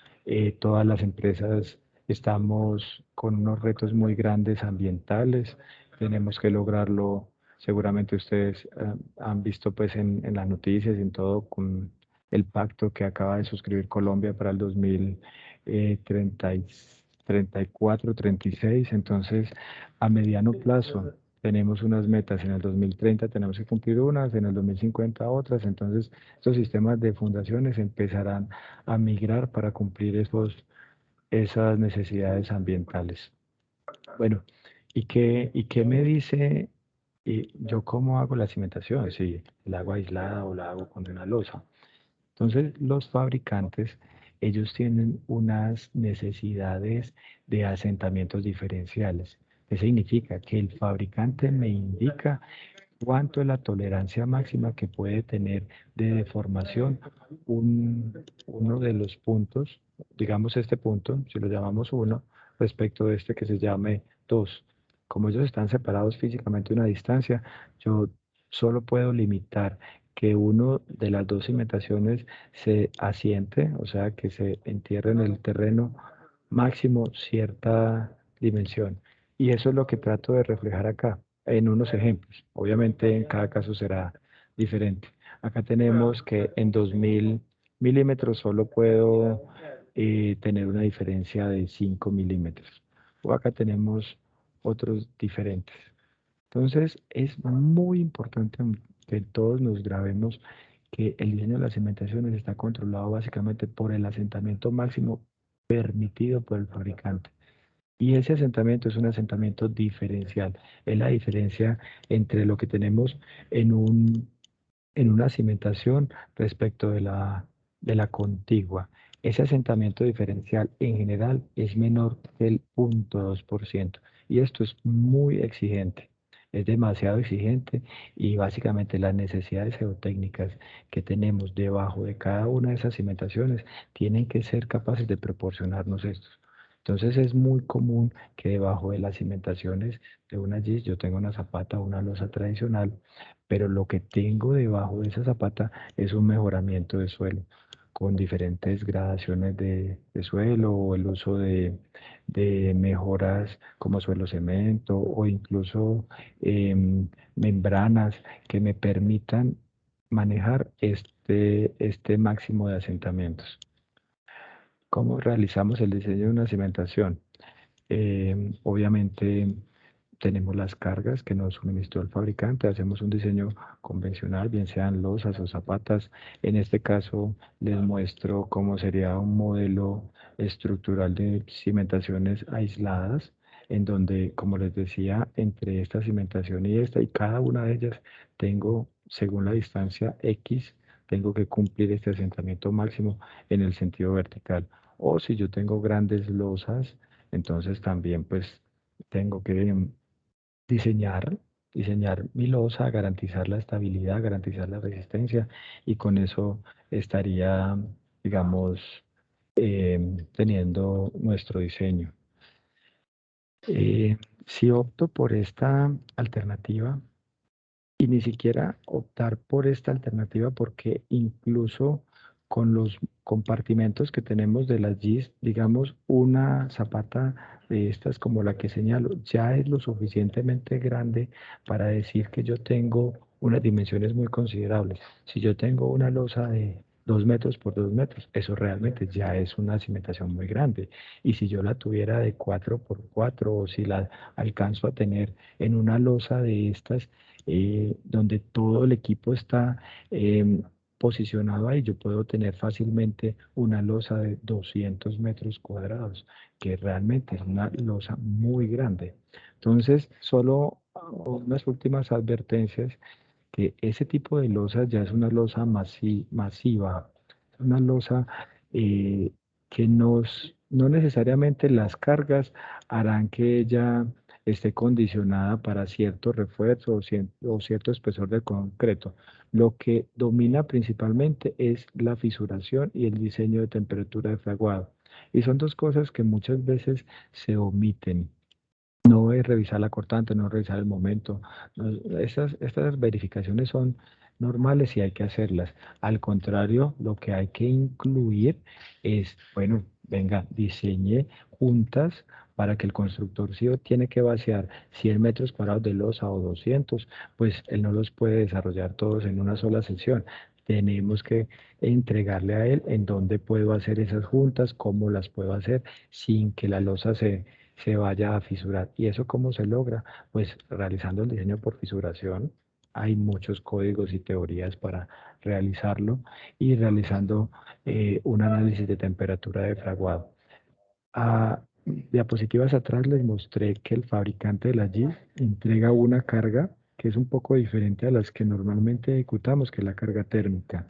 todas las empresas estamos con unos retos muy grandes ambientales, tenemos que lograrlo. Seguramente ustedes han visto pues en las noticias y en todo con el pacto que acaba de suscribir Colombia para el 2034, 36. Entonces, a mediano plazo tenemos unas metas. En el 2030 tenemos que cumplir unas, en el 2050 otras. Entonces, estos sistemas de fundaciones empezarán a migrar para cumplir esas necesidades ambientales. Bueno, ¿y qué me dice? ¿Y yo cómo hago la cimentación? Si la hago aislada o la hago con una losa. Entonces, los fabricantes, ellos tienen unas necesidades de asentamientos diferenciales. ¿Qué significa? Que el fabricante me indica cuánto es la tolerancia máxima que puede tener de deformación uno de los puntos, digamos este punto, si lo llamamos 1, respecto de este que se llame 2. Como ellos están separados físicamente una distancia, yo solo puedo limitar que uno de las dos cimentaciones se asiente, o sea, que se entierre en el terreno máximo cierta dimensión. Y eso es lo que trato de reflejar acá en unos ejemplos. Obviamente en cada caso será diferente. Acá tenemos que en 2000 milímetros solo puedo tener una diferencia de 5 milímetros. O acá tenemos otros diferentes. Entonces es muy importante que todos nos grabemos que el diseño de las cimentaciones está controlado básicamente por el asentamiento máximo permitido por el fabricante. Y ese asentamiento es un asentamiento diferencial. Es la diferencia entre lo que tenemos en en una cimentación respecto de la contigua. Ese asentamiento diferencial en general es menor que el 0,2%. Y esto es muy exigente. Es demasiado exigente y básicamente las necesidades geotécnicas que tenemos debajo de cada una de esas cimentaciones tienen que ser capaces de proporcionarnos esto. Entonces es muy común que debajo de las cimentaciones de una GIS yo tenga una zapata o una losa tradicional, pero lo que tengo debajo de esa zapata es un mejoramiento de suelo con diferentes gradaciones de suelo o el uso de mejoras como suelo cemento o incluso membranas que me permitan manejar este máximo de asentamientos. ¿Cómo realizamos el diseño de una cimentación? Obviamente tenemos las cargas que nos suministró el fabricante, hacemos un diseño convencional, bien sean losas o zapatas. En este caso les muestro cómo sería un modelo estructural de cimentaciones aisladas, en donde, como les decía, entre esta cimentación y cada una de ellas tengo, según la distancia X, tengo que cumplir este asentamiento máximo en el sentido vertical. O si yo tengo grandes losas, entonces también pues tengo que diseñar, diseñar mi losa, garantizar la estabilidad, garantizar la resistencia y con eso estaría, digamos, teniendo nuestro diseño. Si opto por esta alternativa, y ni siquiera optar por esta alternativa porque incluso con los compartimentos que tenemos de las GIS, digamos, una zapata de estas como la que señalo, ya es lo suficientemente grande para decir que yo tengo unas dimensiones muy considerables. Si yo tengo una losa de 2 metros por 2 metros, eso realmente ya es una cimentación muy grande. Y si yo la tuviera de 4 por 4 o si la alcanzo a tener en una losa de estas, donde todo el equipo está posicionado ahí, yo puedo tener fácilmente una losa de 200 metros cuadrados, que realmente es una losa muy grande. Entonces, solo unas últimas advertencias, que ese tipo de losa ya es una losa masiva, una losa que no necesariamente las cargas harán que ella esté condicionada para cierto refuerzo o cierto espesor de concreto. Lo que domina principalmente es la fisuración y el diseño de temperatura de fraguado. Y son dos cosas que muchas veces se omiten. No es revisar la cortante, no es revisar el momento. Estas verificaciones son normales y hay que hacerlas. Al contrario, lo que hay que incluir es, bueno, venga, diseñe juntas para que el constructor, si tiene que vaciar 100 metros cuadrados de losa o 200, pues él no los puede desarrollar todos en una sola sesión. Tenemos que entregarle a él en dónde puedo hacer esas juntas, cómo las puedo hacer sin que la losa se vaya a fisurar. ¿Y eso cómo se logra? Pues realizando el diseño por fisuración. Hay muchos códigos y teorías para realizarlo y realizando un análisis de temperatura de fraguado. A diapositivas atrás les mostré que el fabricante de la JIS entrega una carga que es un poco diferente a las que normalmente ejecutamos, que es la carga térmica.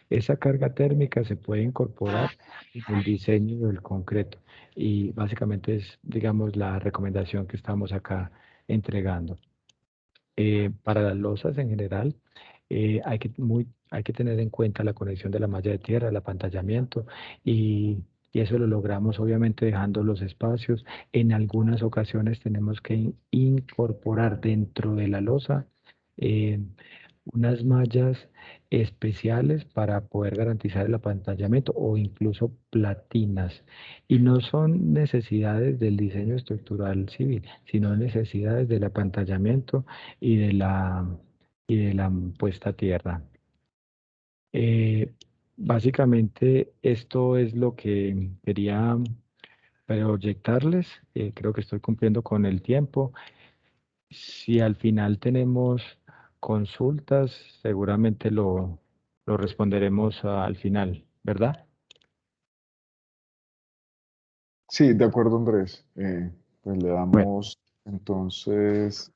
Esa carga térmica se puede incorporar en el diseño del concreto y básicamente es, digamos, la recomendación que estamos acá entregando. Para las losas en general, hay que tener en cuenta la conexión de la malla de tierra, el apantallamiento y eso lo logramos obviamente dejando los espacios. En algunas ocasiones tenemos que incorporar dentro de la losa eh, unas mallas especiales para poder garantizar el apantallamiento o incluso platinas. Y no son necesidades del diseño estructural civil, sino necesidades del apantallamiento y de la puesta a tierra. Básicamente esto es lo que quería proyectarles. Creo que estoy cumpliendo con el tiempo. Si al final tenemos consultas, seguramente lo responderemos al final, ¿verdad? Sí, de acuerdo, Andrés. Pues le Bueno, damos entonces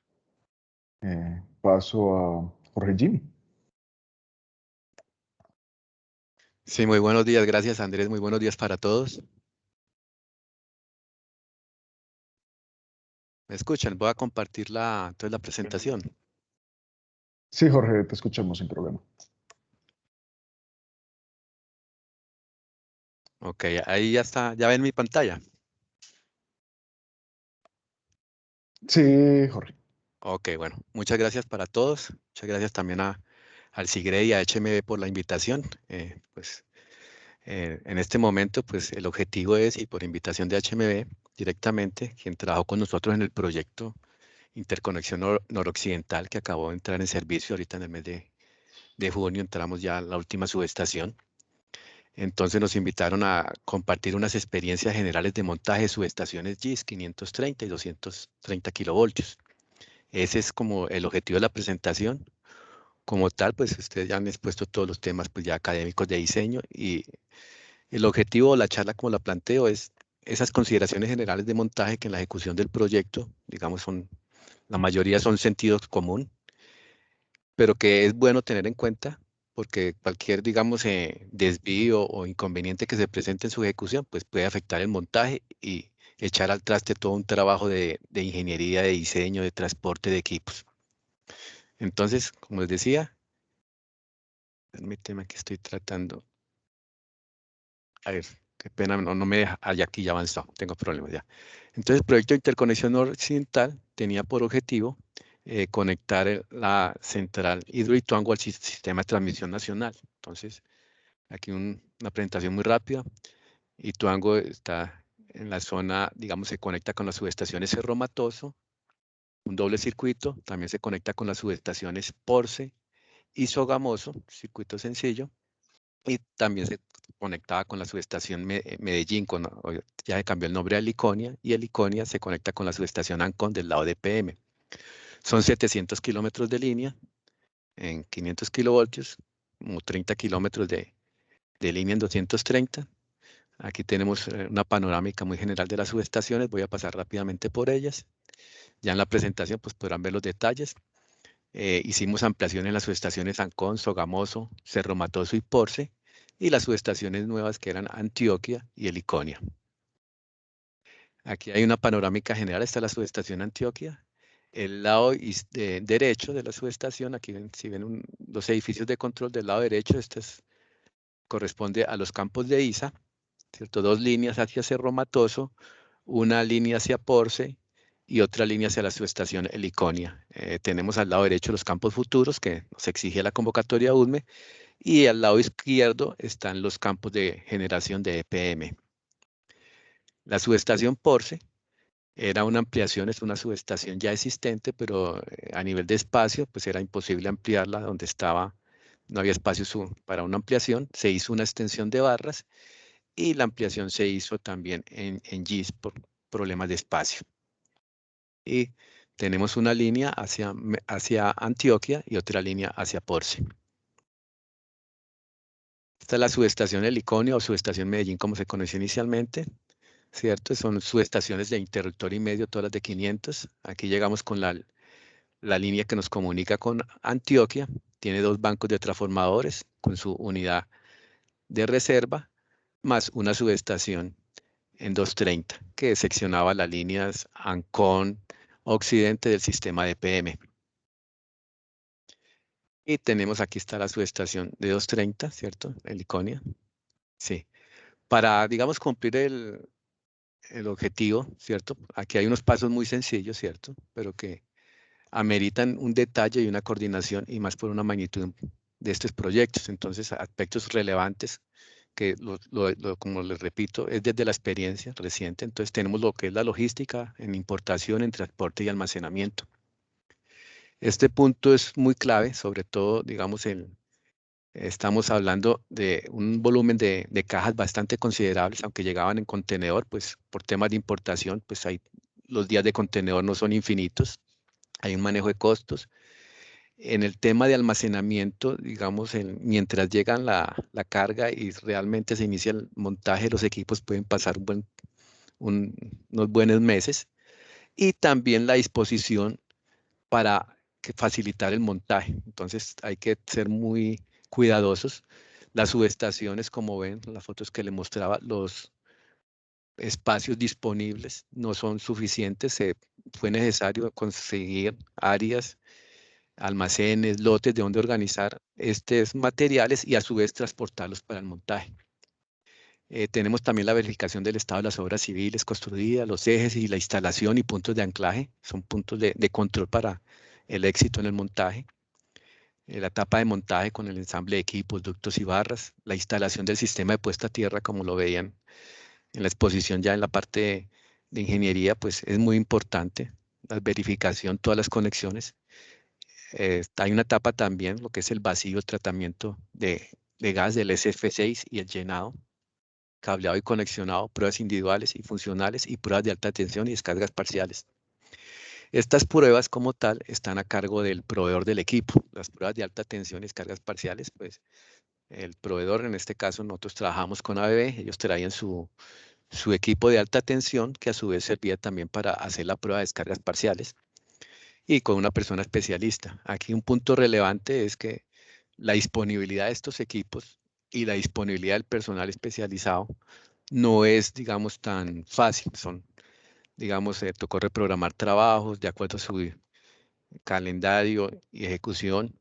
paso a Jorge Jimmy. Sí, muy buenos días, gracias Andrés, muy buenos días para todos. ¿Me escuchan? Voy a compartir entonces la presentación. Sí, Jorge, te escuchamos sin problema. Ok, ahí ya está, ya ven mi pantalla. Sí, Jorge. Ok, bueno, muchas gracias para todos. Muchas gracias también al SIGRE y a HMB por la invitación. En este momento, pues el objetivo es, y por invitación de HMB directamente, quien trabajó con nosotros en el proyecto Interconexión Noroccidental, que acabó de entrar en servicio ahorita en el mes de junio, entramos ya a la última subestación. Entonces nos invitaron a compartir unas experiencias generales de montaje de subestaciones GIS 530 y 230 kilovoltios. Ese es como el objetivo de la presentación. Como tal, pues ustedes ya han expuesto todos los temas pues ya académicos de diseño y el objetivo de la charla, como la planteo, es esas consideraciones generales de montaje que en la ejecución del proyecto, digamos, la mayoría son sentido común, pero que es bueno tener en cuenta porque cualquier, digamos, desvío o inconveniente que se presente en su ejecución, pues puede afectar el montaje y echar al traste todo un trabajo de ingeniería, de diseño, de transporte de equipos. Entonces, como les decía, permíteme que estoy tratando. A ver, qué pena, no me deja. Ah, ya aquí ya avanzó, tengo problemas ya. Entonces, el proyecto de interconexión occidental tenía por objetivo conectar la central Hidroituango al sistema de transmisión nacional. Entonces, aquí una presentación muy rápida. Ituango está en la zona, digamos, se conecta con las subestaciones Cerro Matoso, un doble circuito, también se conecta con las subestaciones Porce y Sogamoso, circuito sencillo, y también se conectaba con la subestación Medellín, ya se cambió el nombre a Liconia, y el Liconia se conecta con la subestación Ancon del lado de PM. Son 700 kilómetros de línea en 500 kilovoltios, como 30 kilómetros de línea en 230. Aquí tenemos una panorámica muy general de las subestaciones. Voy a pasar rápidamente por ellas. Ya en la presentación pues podrán ver los detalles. Hicimos ampliación en las subestaciones Ancón, Sogamoso, Cerro Matoso y Porce, y las subestaciones nuevas que eran Antioquia y Heliconia. Aquí hay una panorámica general, está la subestación Antioquia. El lado derecho de la subestación, aquí ven, si ven los edificios de control del lado derecho, corresponde a los campos de ISA, ¿cierto? 2 líneas hacia Cerro Matoso, una línea hacia Porce y otra línea hacia la subestación Heliconia. Tenemos al lado derecho los campos futuros que nos exige la convocatoria UDME y al lado izquierdo están los campos de generación de EPM. La subestación Porce era una ampliación, es una subestación ya existente, pero a nivel de espacio, pues era imposible ampliarla donde estaba, no había espacio para una ampliación. Se hizo una extensión de barras y la ampliación se hizo también en GIS por problemas de espacio. Y tenemos una línea hacia Antioquia y otra línea hacia Porce. Esta es la subestación Heliconia o subestación Medellín, como se conoció inicialmente. ¿Cierto? Son subestaciones de interruptor y medio, todas las de 500. Aquí llegamos con la línea que nos comunica con Antioquia. Tiene 2 bancos de transformadores con su unidad de reserva, más una subestación en 230 que seccionaba las líneas Ancón occidente del sistema de PM. Y tenemos aquí está la subestación de 230, ¿cierto? Heliconia. Sí. Para, digamos, cumplir el objetivo, ¿cierto? Aquí hay unos pasos muy sencillos, ¿cierto? Pero que ameritan un detalle y una coordinación y más por una magnitud de estos proyectos. Entonces, aspectos relevantes que, como les repito, es desde la experiencia reciente. Entonces, tenemos lo que es la logística en importación, en transporte y almacenamiento. Este punto es muy clave, sobre todo, digamos, estamos hablando de un volumen de cajas bastante considerables, aunque llegaban en contenedor, pues por temas de importación, pues los días de contenedor no son infinitos, hay un manejo de costos. En el tema de almacenamiento, digamos, mientras llegan la carga y realmente se inicia el montaje, los equipos pueden pasar unos buenos meses. Y también la disposición para facilitar el montaje. Entonces hay que ser muy cuidadosos. Las subestaciones, como ven, las fotos que les mostraba, los espacios disponibles no son suficientes. Fue necesario conseguir áreas, almacenes, lotes de donde organizar estos materiales y a su vez transportarlos para el montaje. Tenemos también la verificación del estado de las obras civiles construidas, los ejes y la instalación y puntos de anclaje. Son puntos de control para el éxito en el montaje. La etapa de montaje con el ensamble de equipos, ductos y barras. La instalación del sistema de puesta a tierra, como lo veían en la exposición ya en la parte de ingeniería, pues es muy importante. La verificación, todas las conexiones. Hay una etapa también, lo que es el vacío, el tratamiento de gas del SF6 y el llenado, cableado y conexionado, pruebas individuales y funcionales y pruebas de alta tensión y descargas parciales. Estas pruebas como tal están a cargo del proveedor del equipo. Las pruebas de alta tensión y descargas parciales, pues el proveedor, en este caso nosotros trabajamos con ABB, ellos traían su equipo de alta tensión que a su vez servía también para hacer la prueba de descargas parciales y con una persona especialista. Aquí un punto relevante es que la disponibilidad de estos equipos y la disponibilidad del personal especializado no es, digamos, tan fácil. Digamos, tocó reprogramar trabajos de acuerdo a su calendario y ejecución.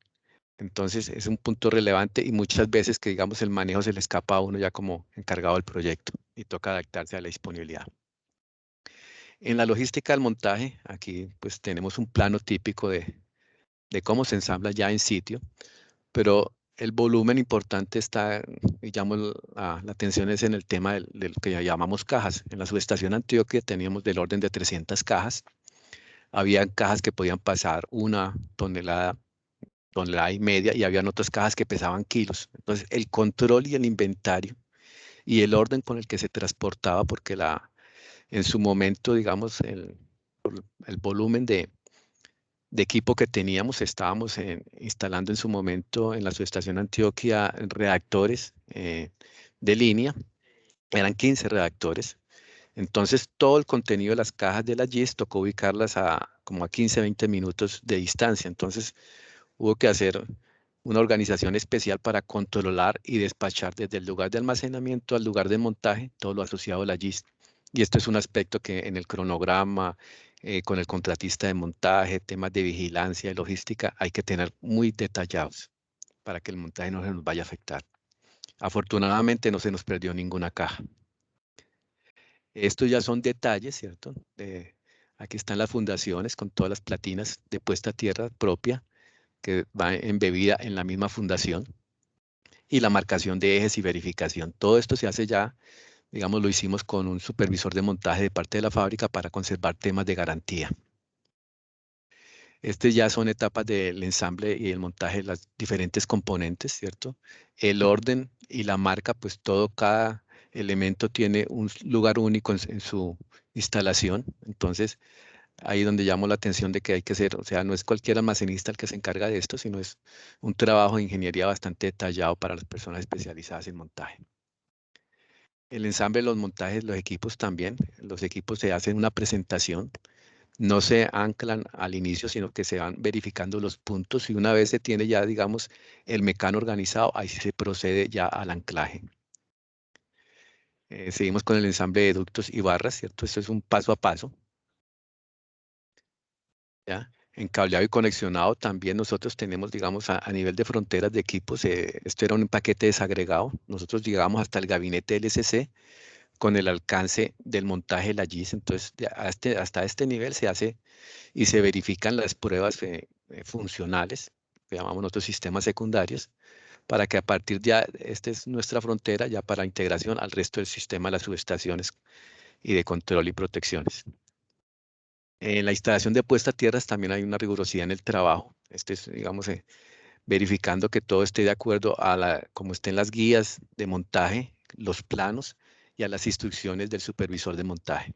Entonces, es un punto relevante y muchas veces que, digamos, el manejo se le escapa a uno ya como encargado del proyecto y toca adaptarse a la disponibilidad. En la logística del montaje, aquí pues tenemos un plano típico de cómo se ensambla ya en sitio, pero el volumen importante está, digamos, la atención es en el tema de lo que ya llamamos cajas. En la subestación Antioquia teníamos del orden de 300 cajas. Había cajas que podían pasar 1 tonelada, tonelada y media, y habían otras cajas que pesaban kilos. Entonces, el control y el inventario y el orden con el que se transportaba, porque en su momento, digamos, el volumen de equipo que teníamos, estábamos instalando en su momento en la subestación Antioquia reactores de línea, eran 15 reactores. Entonces, todo el contenido de las cajas de la GIS tocó ubicarlas como a 15, 20 minutos de distancia. Entonces, hubo que hacer una organización especial para controlar y despachar desde el lugar de almacenamiento al lugar de montaje todo lo asociado a la GIS. Y esto es un aspecto que en el cronograma, con el contratista de montaje, temas de vigilancia y logística, hay que tener muy detallados para que el montaje no se nos vaya a afectar. Afortunadamente no se nos perdió ninguna caja. Estos ya son detalles, ¿cierto? Aquí están las fundaciones con todas las platinas de puesta a tierra propia que va embebida en la misma fundación y la marcación de ejes y verificación. Todo esto se hace ya, digamos, lo hicimos con un supervisor de montaje de parte de la fábrica para conservar temas de garantía. Este ya son etapas del ensamble y el montaje de las diferentes componentes, ¿cierto? El orden y la marca, pues cada elemento tiene un lugar único en su instalación. Entonces, ahí es donde llamo la atención de que hay que ser, o sea, no es cualquier almacenista el que se encarga de esto, sino es un trabajo de ingeniería bastante detallado para las personas especializadas en montaje. El ensamble, los montajes, los equipos también. Los equipos se hacen una presentación. No se anclan al inicio, sino que se van verificando los puntos y una vez se tiene ya, digamos, el mecano organizado, ahí sí se procede ya al anclaje. Seguimos con el ensamble de ductos y barras, ¿cierto? Esto es un paso a paso. ¿Ya? En cableado y conexionado también nosotros tenemos, digamos, a nivel de fronteras de equipos, esto era un paquete desagregado. Nosotros llegamos hasta el gabinete LSC con el alcance del montaje de la GIS. Entonces, hasta este nivel se hace y se verifican las pruebas funcionales, que llamamos nosotros sistemas secundarios, para que a partir de ya, esta es nuestra frontera ya para integración al resto del sistema de las subestaciones y de control y protecciones. En la instalación de puesta a tierras también hay una rigurosidad en el trabajo. Este es, digamos, verificando que todo esté de acuerdo a como estén las guías de montaje, los planos y a las instrucciones del supervisor de montaje.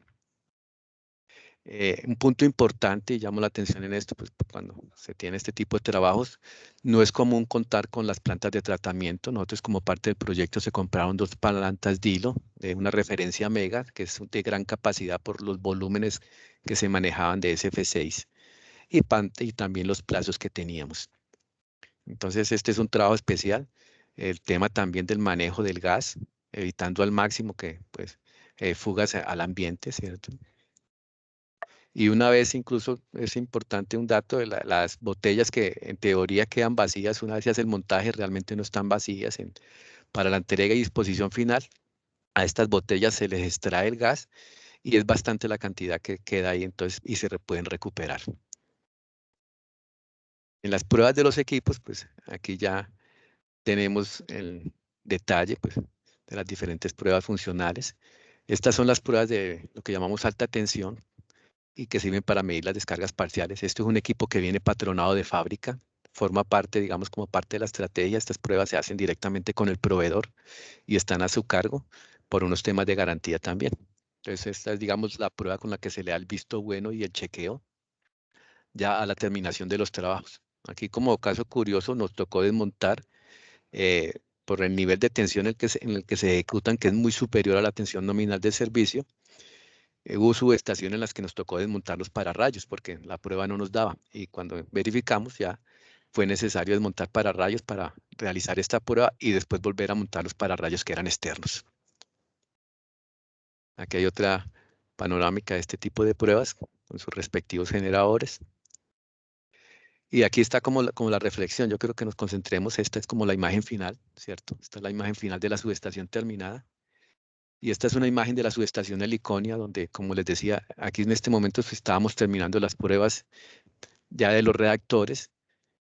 Un punto importante, y llamo la atención en esto, pues cuando se tiene este tipo de trabajos, no es común contar con las plantas de tratamiento. Nosotros como parte del proyecto se compraron 2 plantas DILO de una referencia Mega, que es de gran capacidad por los volúmenes que se manejaban de SF6 y también los plazos que teníamos. Entonces este es un trabajo especial. El tema también del manejo del gas, evitando al máximo que pues fugas al ambiente, ¿cierto? Y una vez incluso es importante un dato de las botellas que en teoría quedan vacías, una vez se hace el montaje, realmente no están vacías. Para la entrega y disposición final, a estas botellas se les extrae el gas y es bastante la cantidad que queda ahí entonces y se pueden recuperar. En las pruebas de los equipos, pues aquí ya tenemos el detalle pues, de las diferentes pruebas funcionales. Estas son las pruebas de lo que llamamos alta tensión, y que sirven para medir las descargas parciales. Esto es un equipo que viene patronado de fábrica, forma parte, digamos, como parte de la estrategia. Estas pruebas se hacen directamente con el proveedor y están a su cargo por unos temas de garantía también. Entonces, esta es, digamos, la prueba con la que se le da el visto bueno y el chequeo ya a la terminación de los trabajos. Aquí, como caso curioso, nos tocó desmontar por el nivel de tensión en el que se ejecutan, que es muy superior a la tensión nominal del servicio. Hubo subestaciones en las que nos tocó desmontar los pararrayos porque la prueba no nos daba y cuando verificamos ya fue necesario desmontar pararrayos para realizar esta prueba y después volver a montar los pararrayos que eran externos. Aquí hay otra panorámica de este tipo de pruebas con sus respectivos generadores. Y aquí está como la reflexión. Yo creo que nos concentremos. Esta es como la imagen final, ¿cierto? Esta es la imagen final de la subestación terminada. Y esta es una imagen de la subestación de Liconia, donde, como les decía, aquí en este momento estábamos terminando las pruebas ya de los reactores,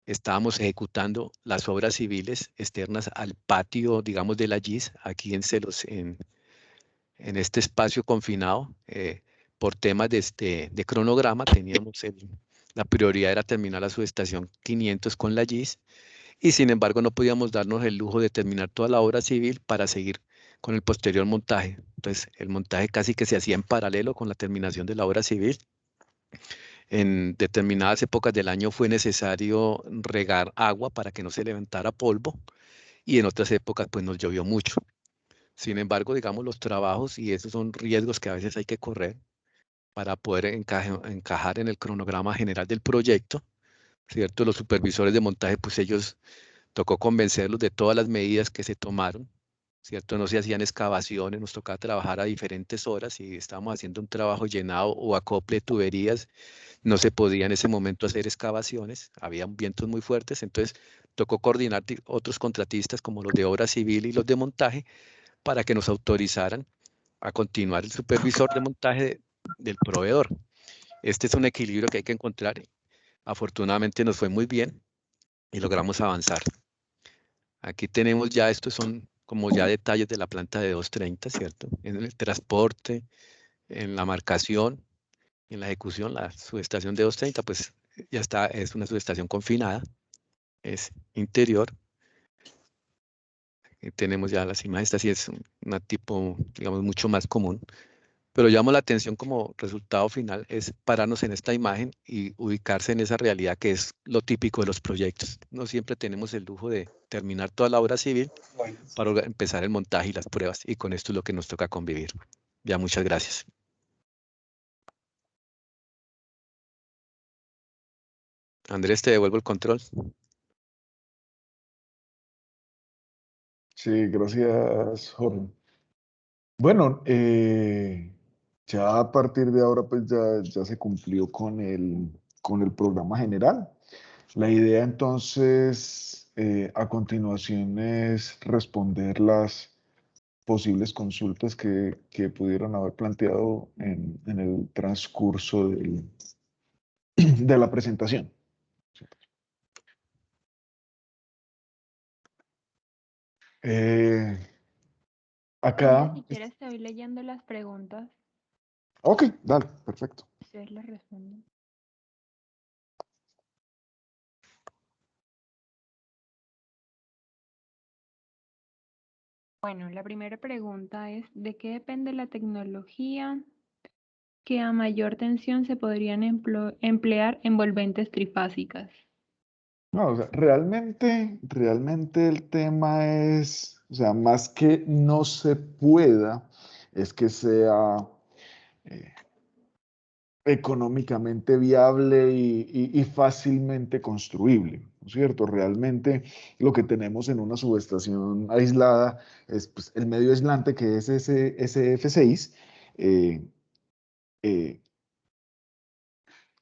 estábamos ejecutando las obras civiles externas al patio, digamos, de la GIS, aquí en este espacio confinado. Por temas de cronograma, teníamos la prioridad era terminar la subestación 500 con la GIS, y sin embargo no podíamos darnos el lujo de terminar toda la obra civil para seguir con el posterior montaje. Entonces, el montaje casi que se hacía en paralelo con la terminación de la obra civil. En determinadas épocas del año fue necesario regar agua para que no se levantara polvo y en otras épocas pues nos llovió mucho. Sin embargo, digamos, los trabajos, y esos son riesgos que a veces hay que correr para poder encajar en el cronograma general del proyecto, ¿cierto? Los supervisores de montaje, pues ellos tocó convencerlos de todas las medidas que se tomaron, ¿cierto? No se hacían excavaciones, nos tocaba trabajar a diferentes horas y estábamos haciendo un trabajo llenado o acople de tuberías. No se podía en ese momento hacer excavaciones, había vientos muy fuertes, entonces tocó coordinar otros contratistas como los de obra civil y los de montaje para que nos autorizaran a continuar el supervisor de montaje del proveedor. Este es un equilibrio que hay que encontrar. Afortunadamente nos fue muy bien y logramos avanzar. Aquí tenemos ya, estos son como ya detalles de la planta de 230, ¿cierto? En el transporte, en la marcación, en la ejecución, la subestación de 230, pues ya está, es una subestación confinada, es interior. Tenemos ya las imágenes, esta sí es una tipo, digamos, mucho más común. Pero llamo la atención como resultado final es pararnos en esta imagen y ubicarse en esa realidad que es lo típico de los proyectos. No siempre tenemos el lujo de terminar toda la obra civil para empezar el montaje y las pruebas. Y con esto es lo que nos toca convivir. Ya, muchas gracias. Andrés, te devuelvo el control. Sí, gracias, Jorge. Bueno, ya a partir de ahora pues ya se cumplió con el programa general. La idea entonces a continuación es responder las posibles consultas que pudieron haber planteado en el transcurso de la presentación. Eh, Andrés, acá, si quieres, estoy leyendo las preguntas. ok, dale, perfecto. Ustedes las responden. Bueno, la primera pregunta es, ¿de qué depende la tecnología que a mayor tensión se podrían emplear envolventes trifásicas? No, o sea, realmente el tema es, o sea, más que no se pueda, es que sea eh, económicamente viable y fácilmente construible, ¿no es cierto? Realmente lo que tenemos en una subestación aislada es pues, el medio aislante que es ese SF6. eh, eh,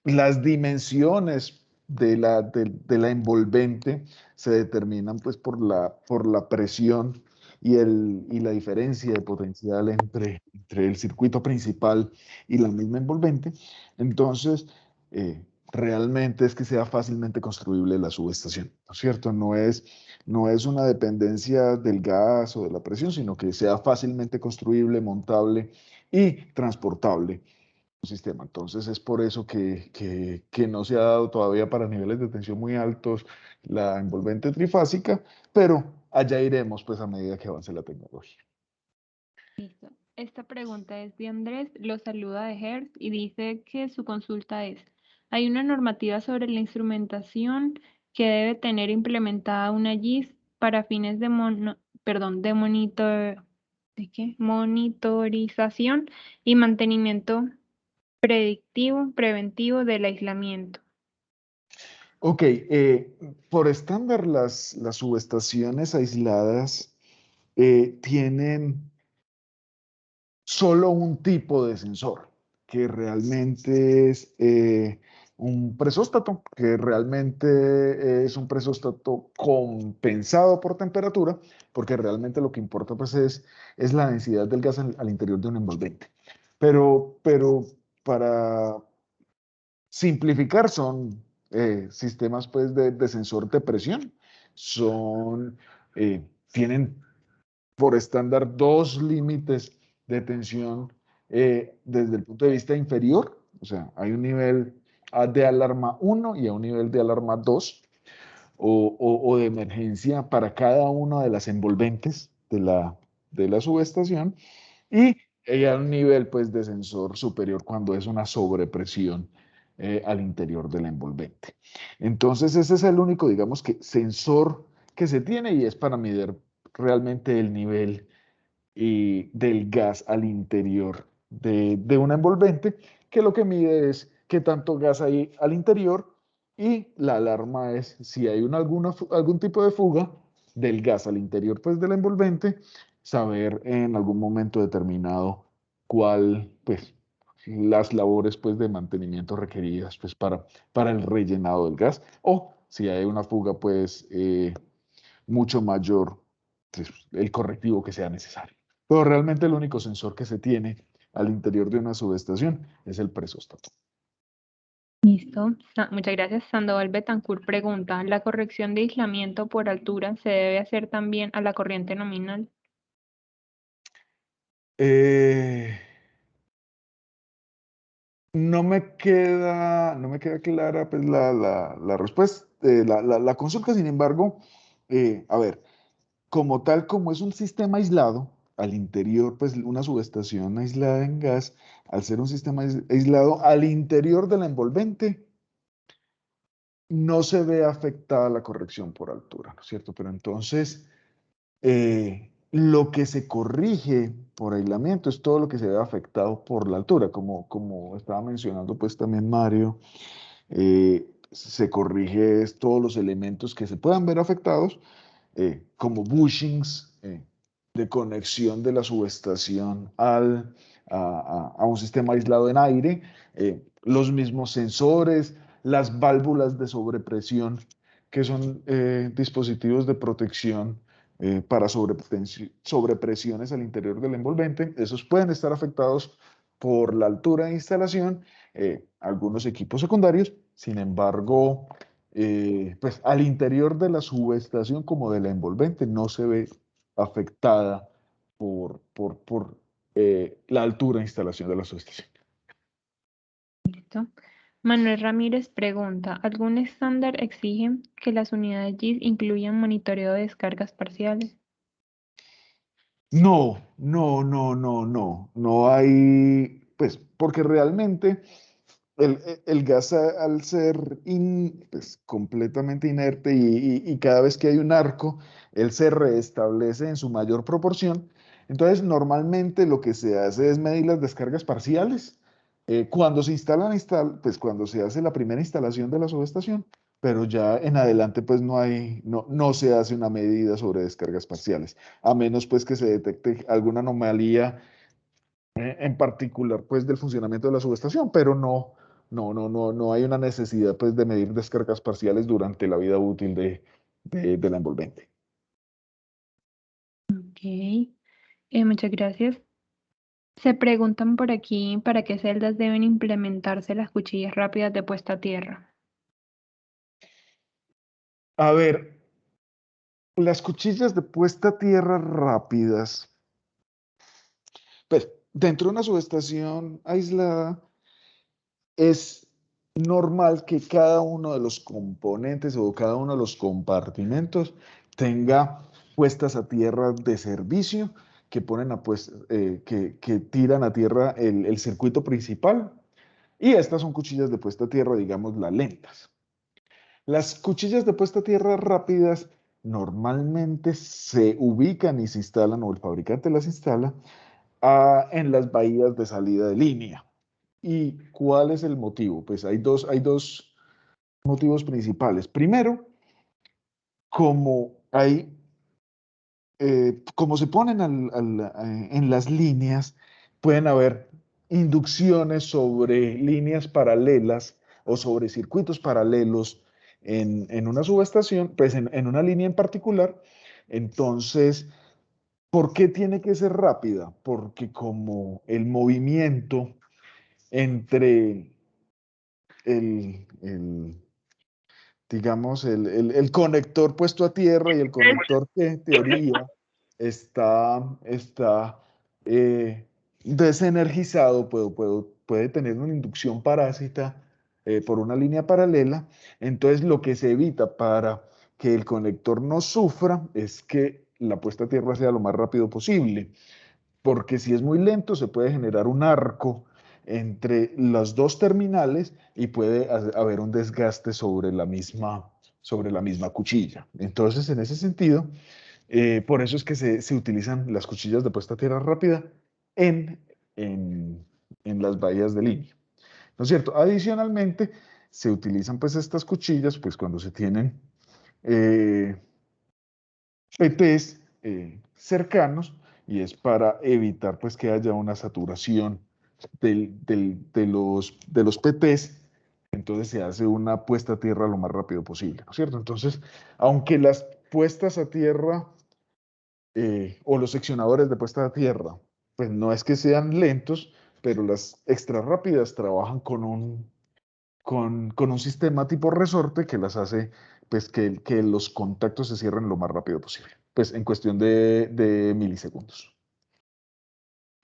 Las dimensiones de la envolvente se determinan pues por la presión y la diferencia de potencial entre el circuito principal y la misma envolvente. Entonces, realmente es que sea fácilmente construible la subestación, ¿no es cierto? No es una dependencia del gas o de la presión, sino que sea fácilmente construible, montable y transportable sistema. Entonces es por eso que no se ha dado todavía para niveles de tensión muy altos la envolvente trifásica, pero allá iremos pues a medida que avance la tecnología. Listo. Esta pregunta es de Andrés, lo saluda de Hertz y dice que su consulta es, ¿hay una normativa sobre la instrumentación que debe tener implementada una GIS para fines de, monitorización y mantenimiento predictivo, preventivo del aislamiento? Ok, por estándar las subestaciones aisladas tienen solo un tipo de sensor, que realmente es un presóstato, que realmente es un presóstato compensado por temperatura, porque realmente lo que importa pues es la densidad del gas al interior de un envolvente. Pero para simplificar son sistemas pues de sensor de presión, son, tienen por estándar dos límites de tensión desde el punto de vista inferior, o sea, hay un nivel de alarma 1 y a un nivel de alarma 2 o de emergencia para cada una de las envolventes de la subestación y hay un nivel pues de sensor superior cuando es una sobrepresión al interior del envolvente. Entonces ese es el único, digamos que, sensor que se tiene y es para medir realmente el nivel del gas al interior de una envolvente, que lo que mide es qué tanto gas hay al interior y la alarma es si hay algún tipo de fuga del gas al interior pues, de la envolvente, saber en algún momento determinado cuál, pues, las labores, pues, de mantenimiento requeridas, pues, para el rellenado del gas, o si hay una fuga, pues, mucho mayor, pues, el correctivo que sea necesario. Pero realmente el único sensor que se tiene al interior de una subestación es el presóstato. Listo. Muchas gracias. Sandoval Betancourt pregunta, ¿la corrección de aislamiento por altura se debe hacer también a la corriente nominal? No me queda clara pues, la respuesta, la consulta. Sin embargo, a ver, como tal, como es un sistema aislado, al interior, pues una subestación aislada en gas, al ser un sistema aislado, al interior de la envolvente, no se ve afectada la corrección por altura, ¿no es cierto? Pero entonces, lo que se corrige por aislamiento es todo lo que se ve afectado por la altura, como estaba mencionando pues también Mario. Se corrige todos los elementos que se puedan ver afectados, como bushings de conexión de la subestación a un sistema aislado en aire, los mismos sensores, las válvulas de sobrepresión, que son dispositivos de protección para sobrepresiones al interior del envolvente. Esos pueden estar afectados por la altura de instalación, algunos equipos secundarios. Sin embargo, pues al interior de la subestación como de la envolvente no se ve afectada por la altura de instalación de la subestación. Listo. Manuel Ramírez pregunta, ¿algún estándar exige que las unidades GIS incluyan monitoreo de descargas parciales? No, no hay, pues, porque realmente el gas al ser pues, completamente inerte y cada vez que hay un arco, él se reestablece en su mayor proporción. Entonces, normalmente lo que se hace es medir las descargas parciales cuando se pues cuando se hace la primera instalación de la subestación, pero ya en adelante pues no se hace una medida sobre descargas parciales, a menos pues que se detecte alguna anomalía en particular pues del funcionamiento de la subestación, pero no hay una necesidad pues de medir descargas parciales durante la vida útil de la envolvente. Ok, muchas gracias. Se preguntan por aquí para qué celdas deben implementarse las cuchillas rápidas de puesta a tierra. A ver, las cuchillas de puesta a tierra rápidas, pues dentro de una subestación aislada, es normal que cada uno de los componentes o cada uno de los compartimentos tenga puestas a tierra de servicio que ponen que tiran a tierra el circuito principal. Y estas son cuchillas de puesta a tierra, digamos, las lentas. Las cuchillas de puesta a tierra rápidas normalmente se ubican y se instalan, o el fabricante las instala, en las bahías de salida de línea. ¿Y cuál es el motivo? Pues hay dos motivos principales. Primero, como como se ponen en las líneas, pueden haber inducciones sobre líneas paralelas o sobre circuitos paralelos en una subestación, pues en una línea en particular. Entonces, ¿por qué tiene que ser rápida? Porque como el movimiento entre el, digamos, el conector puesto a tierra y el conector que en teoría está desenergizado, puede tener una inducción parásita por una línea paralela. Entonces, lo que se evita para que el conector no sufra es que la puesta a tierra sea lo más rápido posible, porque si es muy lento se puede generar un arco entre las dos terminales y puede haber un desgaste sobre la misma cuchilla. Entonces, en ese sentido, por eso es que se utilizan las cuchillas de puesta a tierra rápida en, en, en las bahías de línea, ¿no es cierto? Adicionalmente, se utilizan pues estas cuchillas pues cuando se tienen PTs cercanos y es para evitar pues que haya una saturación de los PTs. Entonces se hace una puesta a tierra lo más rápido posible, ¿no es cierto? Entonces, aunque las puestas a tierra o los seccionadores de puesta a tierra, pues no es que sean lentos, pero las extra rápidas trabajan con un sistema tipo resorte que las hace pues que los contactos se cierren lo más rápido posible, pues en cuestión de milisegundos.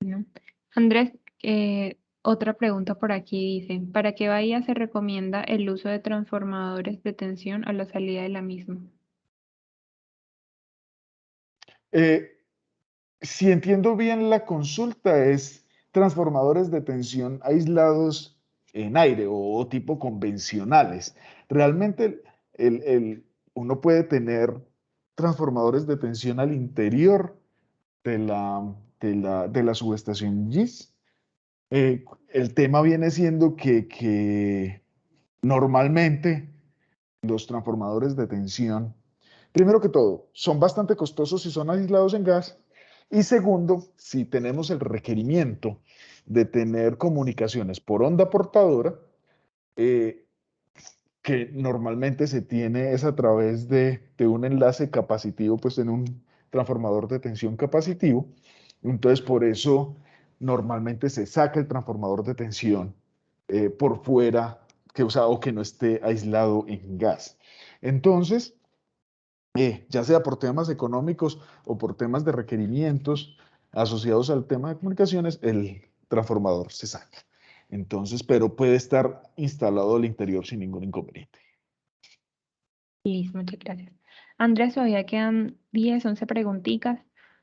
Bueno, Andrés, otra pregunta por aquí dice, ¿para qué bahía se recomienda el uso de transformadores de tensión a la salida de la misma? Eh, si entiendo bien la consulta, es transformadores de tensión aislados en aire o tipo convencionales. Realmente uno puede tener transformadores de tensión al interior de la subestación GIS. El tema viene siendo que normalmente los transformadores de tensión, primero que todo, son bastante costosos si son aislados en gas. Y segundo, si tenemos el requerimiento de tener comunicaciones por onda portadora, eh, que normalmente se tiene es a través de un enlace capacitivo, pues en un transformador de tensión capacitivo. Entonces, por eso normalmente se saca el transformador de tensión por fuera, o que no esté aislado en gas. Entonces, ya sea por temas económicos o por temas de requerimientos asociados al tema de comunicaciones, el transformador se saca. Entonces, pero puede estar instalado al interior sin ningún inconveniente. Listo, muchas gracias. Andrés, todavía quedan 10, 11 preguntitas.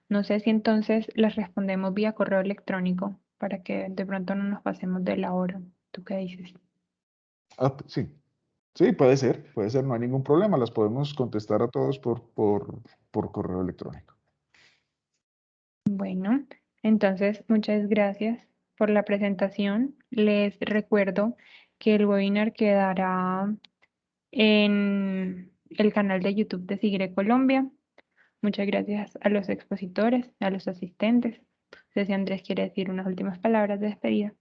No sé si entonces las respondemos vía correo electrónico para que de pronto no nos pasemos de la hora. ¿Tú qué dices? Sí, sí, puede ser, no hay ningún problema. Las podemos contestar a todos por correo electrónico. Bueno, entonces muchas gracias por la presentación. Les recuerdo que el webinar quedará en el canal de YouTube de Sigre Colombia. Muchas gracias a los expositores, a los asistentes. No sé si Andrés quiere decir unas últimas palabras de despedida.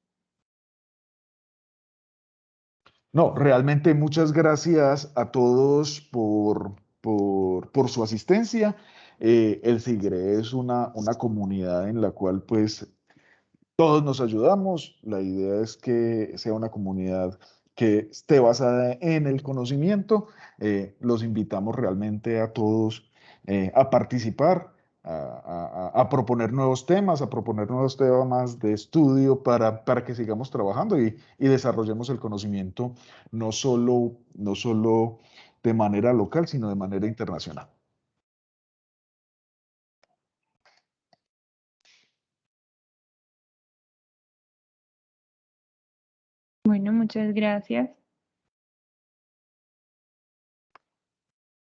No, realmente muchas gracias a todos por su asistencia. El SIGRE es una comunidad en la cual pues todos nos ayudamos. La idea es que sea una comunidad que esté basada en el conocimiento. Los invitamos realmente a todos a participar, a proponer nuevos temas, a proponer nuevos temas de estudio para que sigamos trabajando y desarrollemos el conocimiento no solo de manera local, sino de manera internacional. Bueno, muchas gracias.